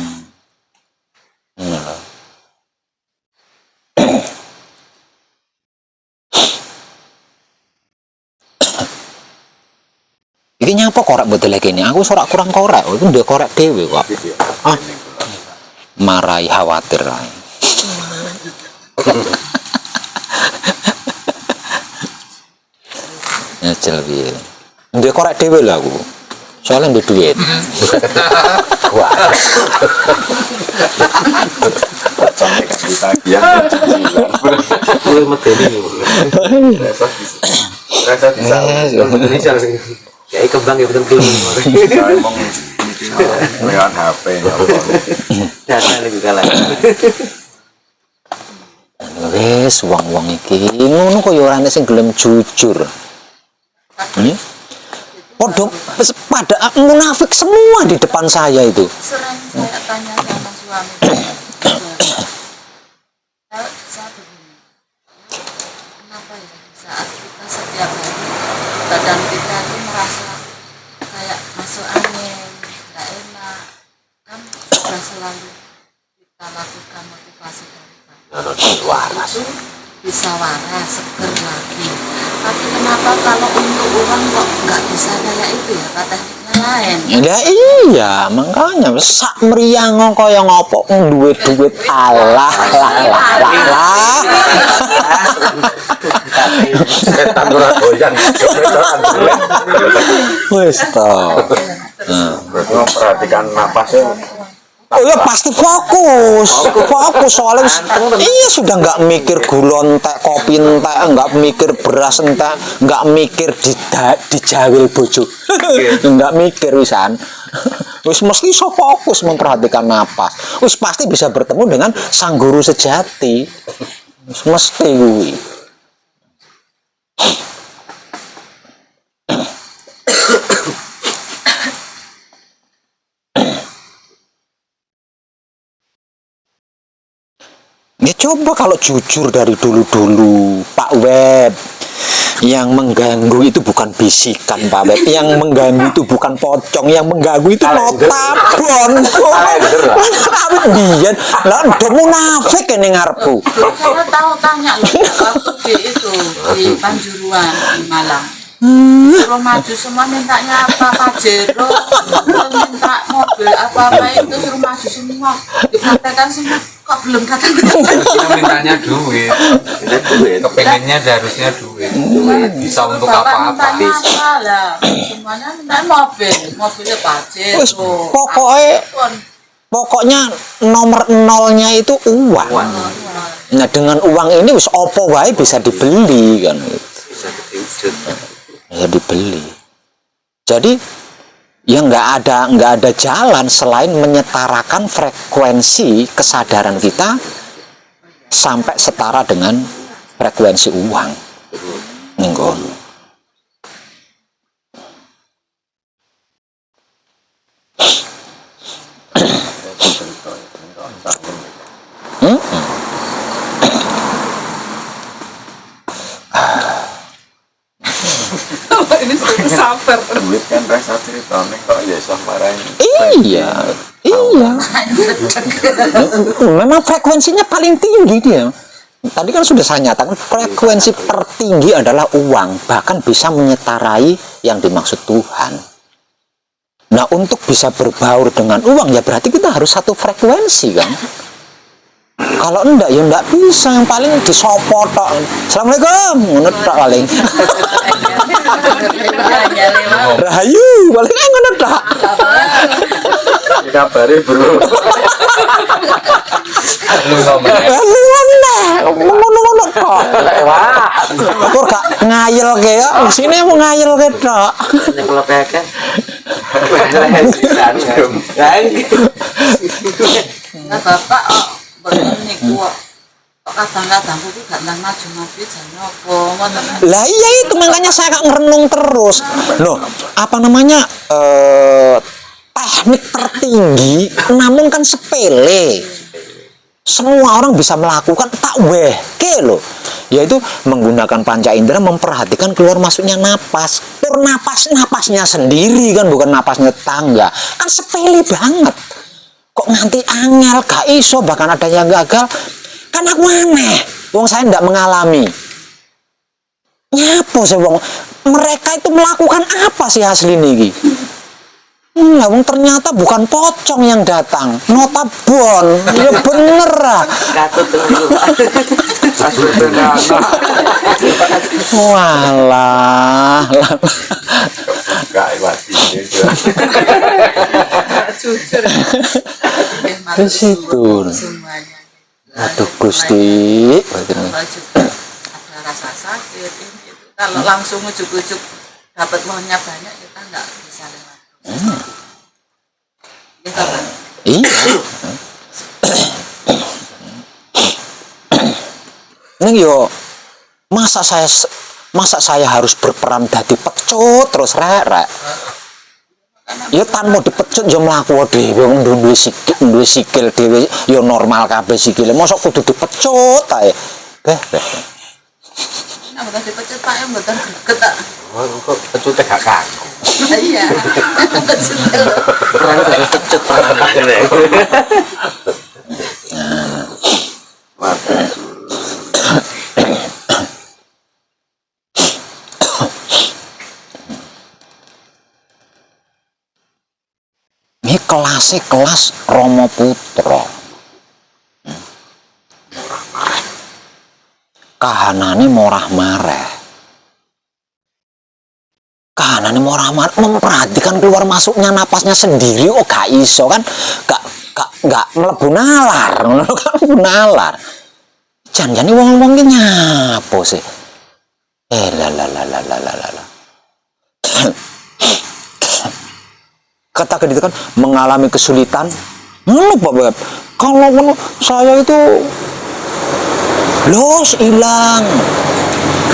Iki nyapa korek betul ini? Aku sorak kurang korek, itu udah korek dewe kok. Marai khawatir lah. Nyecel piye. Ndek korek dhewe lho aku. Soalnya ndek duit. Wah. Sampai kasih tagihan cicilan. Mulai medeni. Rasa bisa. Indonesia kayak kembang ya betul-betul. Saya mau lewat HP ya. Jangan lagi kalah. Wes wong-wong iki ngono kok ya ora ana sing gelem jujur. Podok pada munafik semua di depan saya itu. Sering saya tanya sama suami saya begini, kenapa ya saat kita setiap hari badan kita itu merasa kayak masuk angin, nggak enak, kan sudah selalu kita lakukan motivasi dari badan itu bisa waras, seger lagi. Tapi kenapa kalau untuk orang kok nggak bisa kayak itu ya, tekniknya lain? Ya iya, makanya sak mriyang kaya ngopo duwe duit Allah lah. Setan ora doyan. Wis to. Berarti memperhatikan napasnya. Oh ya pasti fokus soalnya iya sudah nggak mikir gula entek, kopi entek, nggak mikir beras entek, nggak mikir dijawil bojo, nggak mikir wisan. Wis mesti so fokus memperhatikan napas. Wis pasti bisa bertemu dengan sang guru sejati. Wis mesti kuwi. Ya coba kalau jujur dari dulu-dulu Pak Web, Yang mengganggu itu bukan bisikan Pak Beb, yang mengganggu itu bukan pocong, yang mengganggu itu notabon. Awit biyen lah udah munafik ini ngarepku. Saya tahu tanya loh waktu di itu di Panjuruan di Malang. Suruh maju semua mintanya apa Pajero, minta mobil apa-apa itu suruh maju semua, dikatakan semua kok belum kata-kata. Kita mintanya duit. Kepengennya harusnya duit. Bisa untuk apa-apa. Mintanya apa lah? Semuanya minta mobilnya Wis, Pajero. pokoknya nomor nolnya itu uang. Nah dengan uang ini wis opo wae bisa dibeli kan. Bisa diwujud. Ya dibeli. Jadi ya nggak ada jalan selain menyetarakan frekuensi kesadaran kita sampai setara dengan frekuensi uang. Minggu. Ini sudah sabar. Duit kan rasa ceritanya kok ya samarain. Iya. Memang frekuensinya paling tinggi dia. Tadi kan sudah saya nyatakan frekuensi tertinggi adalah uang, bahkan bisa menyetarai yang dimaksud Tuhan. Nah, untuk bisa berbaur dengan uang ya berarti kita harus satu frekuensi kan. Kalau enggak ya enggak bisa, yang paling disopot tok. Assalamualaikum, ngono tok paling. Rahayu, paling ngono tok. Kabare bro. Lu Ngono tok. Lewat. Kok gak ngayel ke ya? Sini mau ngayel ke tok. Nek kula peken. Nah bapak bener niku kok kadang-kadang kudu gak nang maju-maju jan opo ngoten. Lah iya itu makanya saya gak ngerenung terus. Loh, apa namanya? Teknik tertinggi namun kan sepele. Semua orang bisa melakukan tak wehke loh. Yaitu menggunakan panca indera memperhatikan keluar masuknya napas. Pur napasnya sendiri kan, bukan napasnya tetangga. Kan sepele banget. Kok nganti angel gak iso, bahkan ada yang gagal. Kan aku aneh, wong saya tidak mengalami. Nyapo sih wong, mereka itu melakukan apa sih asli niki? Lah wong ternyata bukan pocong yang datang, notabon. Ya bener ah. Walah. Gak mati ini. Jujur. Ke situ. Semuanya. Aduh Gusti. Kalau juga ada rasa sakit ini itu kalau langsung ujuk-ujuk dapat uangnya banyak kita nggak bisa lewat. Gitu kan? Iya. Ini yo masa saya harus berperan dadi pecut terus rek. Ya tanpa dipecut yo mlaku dhewe wong duwe sikil dhewe yo normal kabeh sikile. Mosok kudu dipecut ae. Nah, betul dipecut Pak yang betul greget tak. Oh, kok pecute gak kaku. Iya. Pecut. Perang harus pecut Ini kelas Romo Putra. Kahanane morah mareh. Kahanane morah mareh memperhatikan keluar masuknya napasnya sendiri. Oh gak iso kan? Gak mlebu nalar, ngono kan mlebu nalar. Jan-jane wong-wong ki nyapo sih? La. Kata gitu kan mengalami kesulitan. Ngono Pak Beb. Kalau saya itu los hilang.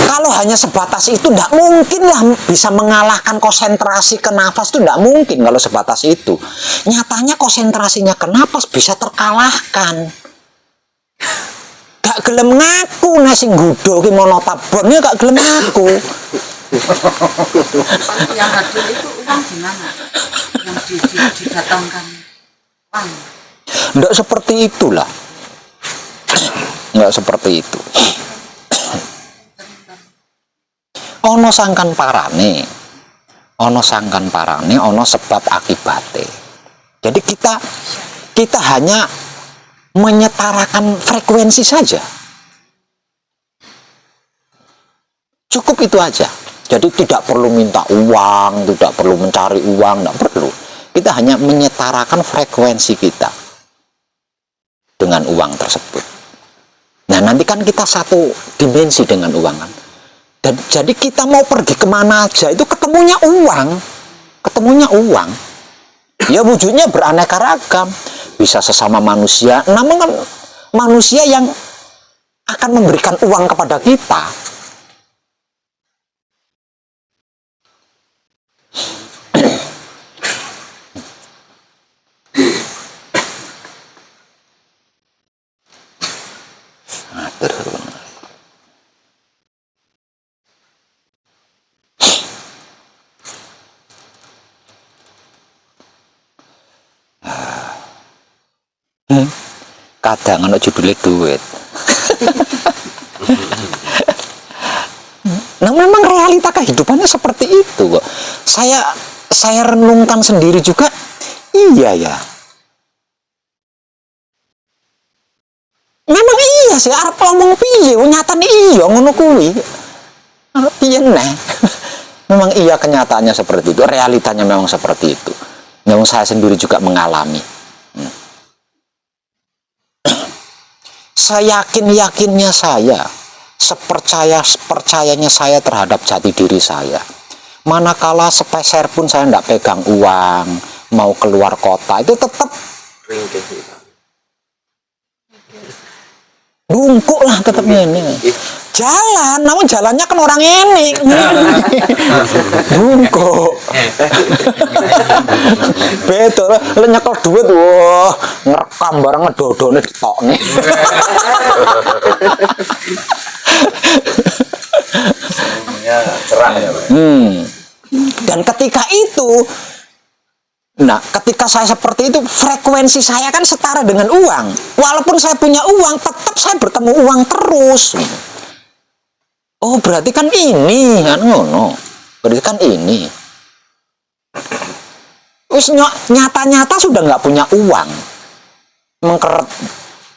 Kalau hanya sebatas itu tidak mungkin lah bisa mengalahkan konsentrasi ke nafas, itu tidak mungkin kalau sebatas itu. Nyatanya konsentrasinya ke nafas bisa terkalahkan. Gak gak gelem ngaku nek sing nggodho ki monotabon ya gak gelem ngaku. Yang hadir itu uang gimana? Yang didatangkan uang. Nggak seperti itulah. Nggak seperti itu. Ono sangkan parane. Ono sangkan parane, ono sebab akibate. Jadi kita hanya menyetarakan frekuensi saja. Cukup itu aja. Jadi tidak perlu minta uang, tidak perlu mencari uang, tidak perlu. Kita hanya menyetarakan frekuensi kita dengan uang tersebut. Nah, nanti kan kita satu dimensi dengan uang kan. Dan jadi kita mau pergi kemana aja itu ketemunya uang. Ketemunya uang. Ya wujudnya beraneka ragam. Bisa sesama manusia, namun kan manusia yang akan memberikan uang kepada kita. Kadang ana judulnya duit. Nah, memang realita kehidupannya seperti itu kok. Saya renungkan sendiri juga, iya ya. Memang iya sih, arep ngomong piye, nyatane iya ngono kuwi. Piye neh. Memang iya kenyataannya seperti itu, realitanya memang seperti itu. Memang saya sendiri juga mengalami. Seyakin-yakinnya saya, sepercayanya saya terhadap jati diri saya. Manakala sepeser pun saya tidak pegang uang, mau keluar kota, itu tetap bungkuk lah tetapnya ini. Jalan, namun jalannya kan orang ini. Bungkuk. Betul, lo nyekel duit, wah, ngerekam barang ngedodone ditokne. Cerah ya, Pak. Dan ketika itu, nah, ketika saya seperti itu, frekuensi saya kan setara dengan uang. Walaupun saya punya uang, tetap saya bertemu uang terus. Oh, berarti kan ini, kan ngono. Berarti kan ini. Wis nyata-nyata sudah nggak punya uang. Mengkeret.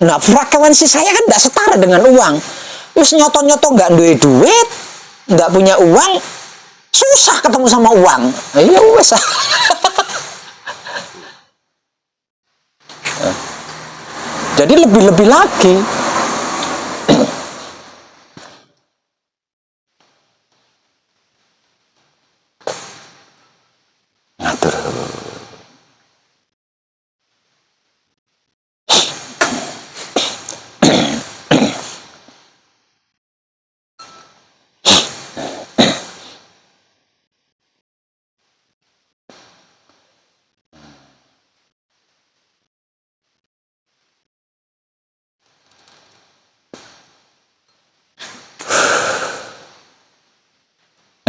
Nah, frekuensi saya kan nggak setara dengan uang. Wis nyoto-nyoto nggak duit, nggak punya uang, susah ketemu sama uang. Iya wes. Jadi lebih-lebih lagi. Ngatur.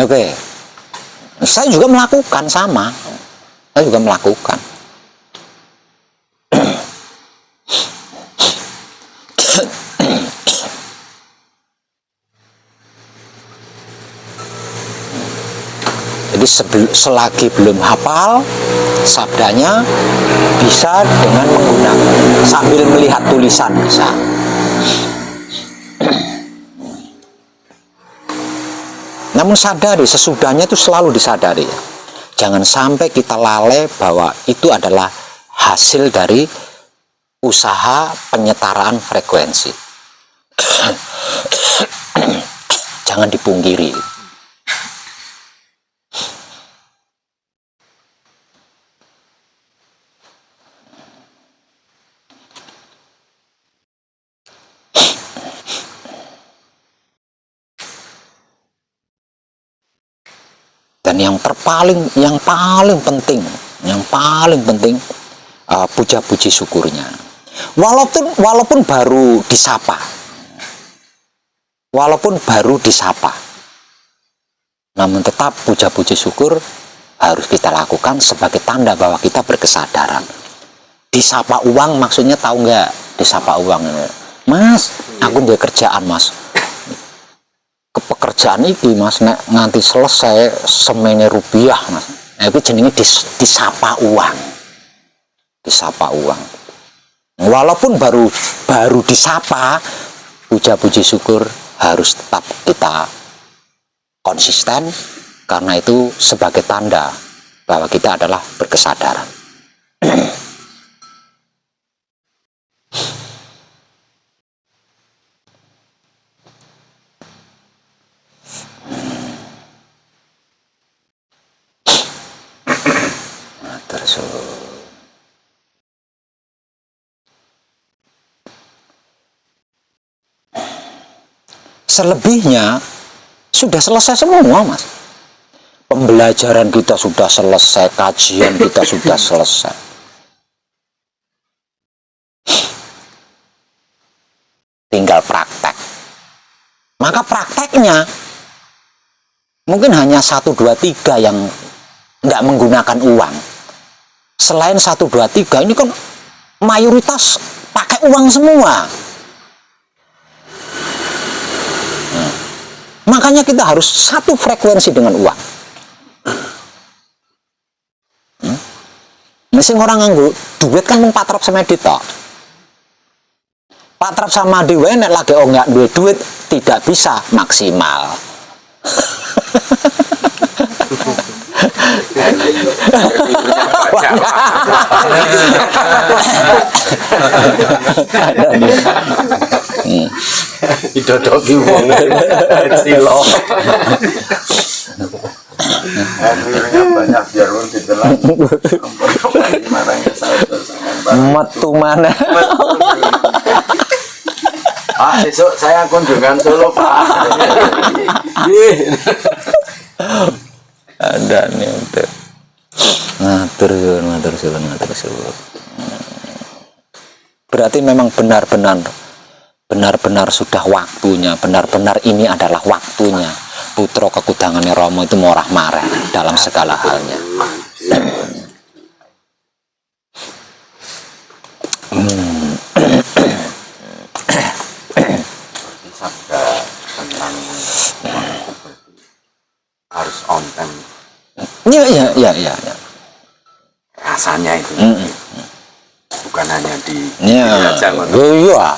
Oke. Saya juga melakukan sama. Saya juga melakukan. Jadi selagi belum hafal sabdanya, bisa dengan menggunakan sambil melihat tulisan bisa. Namun sadari, sesudahnya itu selalu disadari. Jangan sampai kita lalai bahwa itu adalah hasil dari usaha penyetaraan frekuensi. Jangan dipungkiri. Dan yang paling penting puja-puji syukurnya. Walaupun baru disapa, walaupun baru disapa. Namun tetap puja-puji syukur harus kita lakukan sebagai tanda bahwa kita berkesadaran. Disapa uang maksudnya tahu nggak? Disapa uang, Mas, aku udah kerjaan Mas. Kepekerjaan iki Mas, nek nganti selesai semene rupiah Mas. Nah, itu jenenge disapa uang. Disapa uang. Walaupun baru disapa, puja-puji syukur harus tetap kita konsisten, karena itu sebagai tanda bahwa kita adalah berkesadaran. Selebihnya sudah selesai semua Mas. Pembelajaran kita sudah selesai, kajian kita sudah selesai. Tinggal praktek. Maka prakteknya mungkin hanya 1, 2, 3 yang nggak menggunakan uang. Selain 1, 2, 3 ini kan mayoritas pakai uang semua. Makanya kita harus satu frekuensi dengan uang. Mesin orang nganggo duit kan mung patrap sama tok. Patrap sama dhewe nek lagi nggak duit tidak bisa maksimal. Didodoki wong cilo. Akhirnya banyak biar wong ditelan. Metu mana? Pak, besok saya kunjungan Solo, Pak. Ada nih untuk ngatur suwun. Berarti memang benar-benar sudah waktunya, benar-benar ini adalah waktunya putra kekudangannya Romo itu morah marah dalam segala halnya. Sabda tentang harus on time. Ya. Rasanya itu bukan hanya di Iya.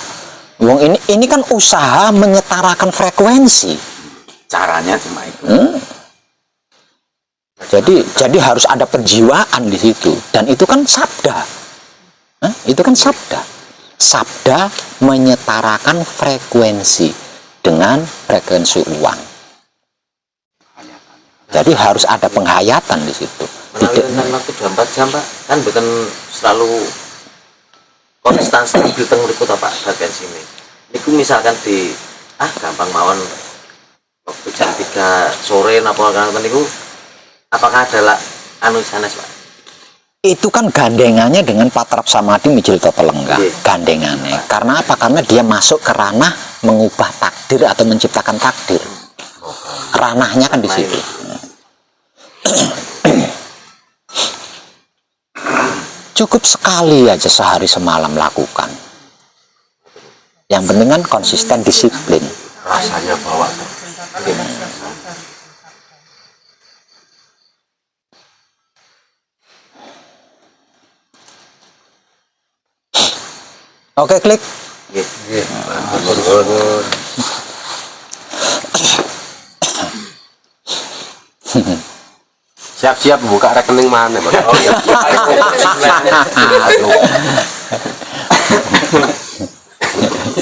Wong ini kan usaha menyetarakan frekuensi. caranya cuma itu. Jadi harus ada penjiwaan di situ, dan itu kan sabda. Itu kan sabda. Sabda menyetarakan frekuensi dengan frekuensi uang. Jadi harus ada penghayatan di situ. Menawi waktu 24 jam Pak, kan bukan selalu konstan stabil teng mriku ta Pak frekuensi ini. Niku misalkan di gampang mawon waktu jam 3 sore napa kan niku apakah ada anu sanes Pak? Itu kan gandengannya dengan patrap samadhi mijil tetelengga. Gandengannya. Karena apa? Karena dia masuk ke ranah mengubah takdir atau menciptakan takdir. Ranahnya kan di situ. Cukup sekali aja sehari semalam lakukan. Yang penting kan konsisten, disiplin. Rasanya bawa Oke, klik. siap-siap buka rekening mana Mas?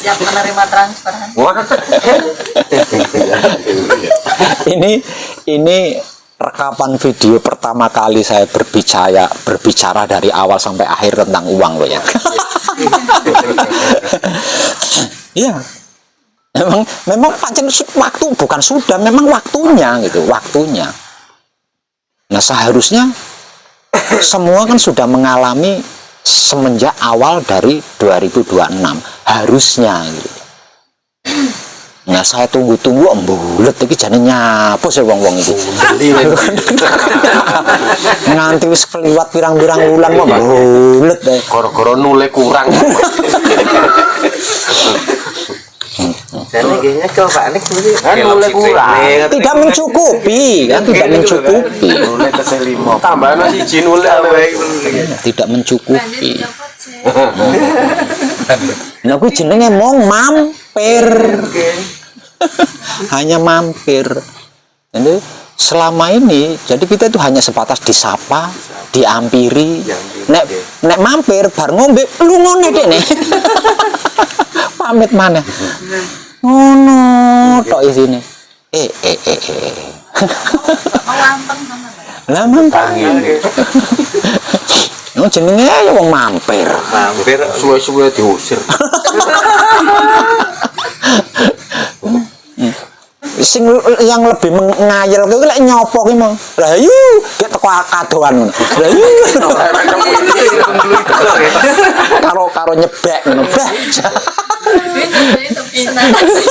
Siap menerima transferan. Ini rekapan video pertama kali saya berbicara dari awal sampai akhir tentang uang loh ya. Iya. Memang pancen waktu bukan sudah, memang waktunya gitu, waktunya. Nah, seharusnya semua kan sudah mengalami semenjak awal dari 2026 harusnya gitu. Nah saya tunggu-tunggu embulet iki jane nyapa sih wong-wong iki. Nganti wis kliwat pirang-pirang wulan kok embulet. Gara-gara nule kurang. Dan kayaknya kalau Pak Nek kan Oke, mulai logik kurang. Tidak mencukupi kan, tidak mencukupi. Nule keselimo. Tambahan siji nule Tidak Lanjut mencukupi. copot sih. Nah kuwi jenenge mong mampir. Hanya mampir. Jadi selama ini jadi kita itu hanya sebatas disapa, diampiri. Nek mampir bar ngombe lungone dene. Pamit mana? Ngono tok isine. Mau wampeng sama nggak? Lah mampir. No jenenge ya wong mampir. Mampir suwe-suwe diusir. Sing yang lebih ngayal kuwi lek nyopo ki mong. Lah yu gek teko kadoan. Lah yu karo nyebek ngono. Bah. Itu senang sih.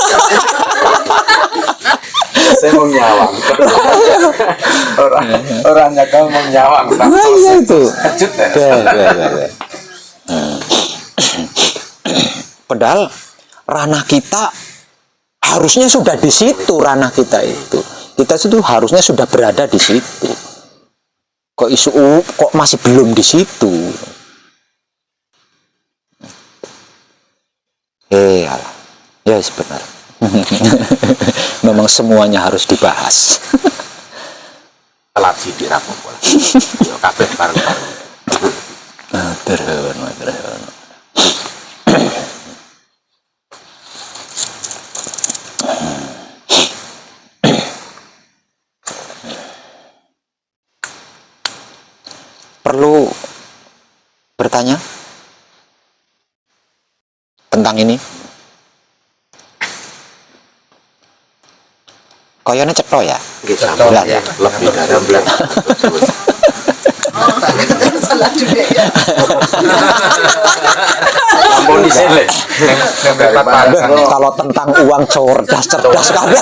Saya mau nyawang. Orang nyakal mau nyawang. Nah, iya itu. Kejut ya. Be. Padahal ranah kita harusnya sudah di situ, ranah kita itu. Kita itu harusnya sudah berada di situ. Kok kok masih belum di situ? Alah. Ya benar. Memang semuanya harus dibahas. Telat sithik ra apa-apa. Yo kabeh bareng-bareng. Matur nuwun. Perlu bertanya tentang ini? Koyone cetho ya? nggih Belas ya? Lebih dari 16. Oh, salah juga ya. ampun isin le. Kalau tentang uang cerdas kabeh.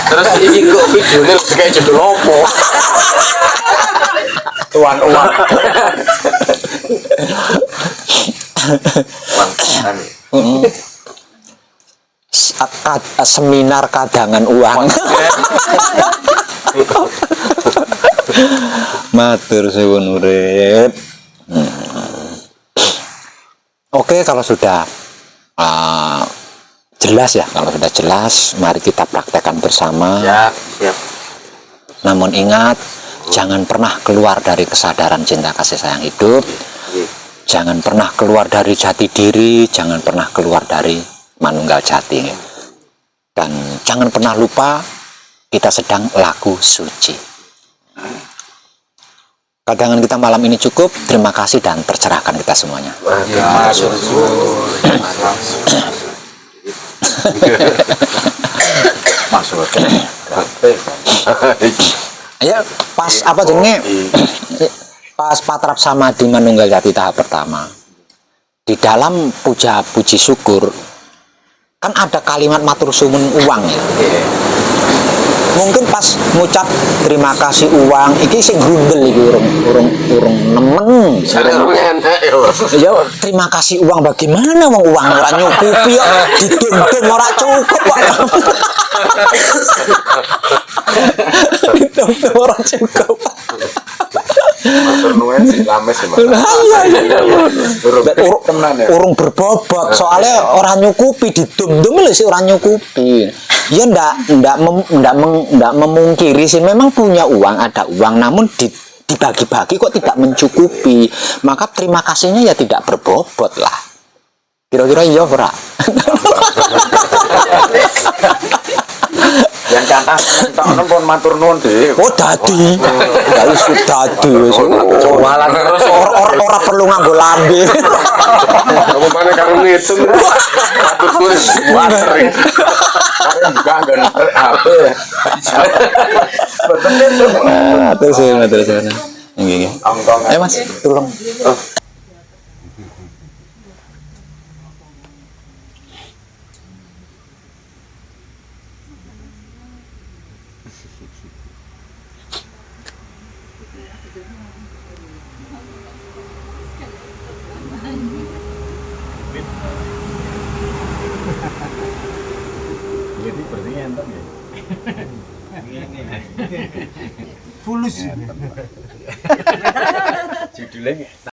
Terus iki kok videone kayak judul opo? Tuan uang. Uang kan. Seminar kadangan uang. Matur suwun urip. Oke, kalau sudah jelas ya, kalau sudah jelas, mari kita praktekkan bersama. Siap. Namun ingat, jangan pernah keluar dari kesadaran cinta kasih sayang hidup. Nggih. Jangan pernah keluar dari jati diri, jangan pernah keluar dari manunggal jati. Dan jangan pernah lupa kita sedang laku suci. Kadangan kita malam ini cukup. Terima kasih dan tercerahkan kita semuanya. Ya, pas apa jenenge? Pas patrap sama di manunggal jati tahap pertama. Di dalam puja puji syukur kan ada kalimat matur suwun uang ya. Mungkin pas ngucap terima kasih uang iki sing grundel iki urung nemen. Ya terima kasih uang bagaimana wong uang ora nyukupi kok didum-dum ora cukup kok. Didum-dum ora cukup. Matur nuwun sing lames ya, Mas. Iya. Temenan ya. Urung berbobot soalnya orang nyukupi didum-dum lho sih orang nyukupi. Ya ndak memungkiri sih memang punya uang, ada uang namun dibagi-bagi kok tidak mencukupi. Maka terima kasihnya ya tidak berbobot lah. Kira-kira iya ora? Yang kata tok pun matur nuwun Dik. Oh dadi. Ya wis dadi wis. Jualan terus Ora perlu nganggo lambe. Apa mana karo ngitung? Matur suwun sering. karen juga nggon HP. Betul itu. Terus. Nggih. Ongkong. Mas, tolong. Jadi sepertinya enteng ya. Fulus. Judulnya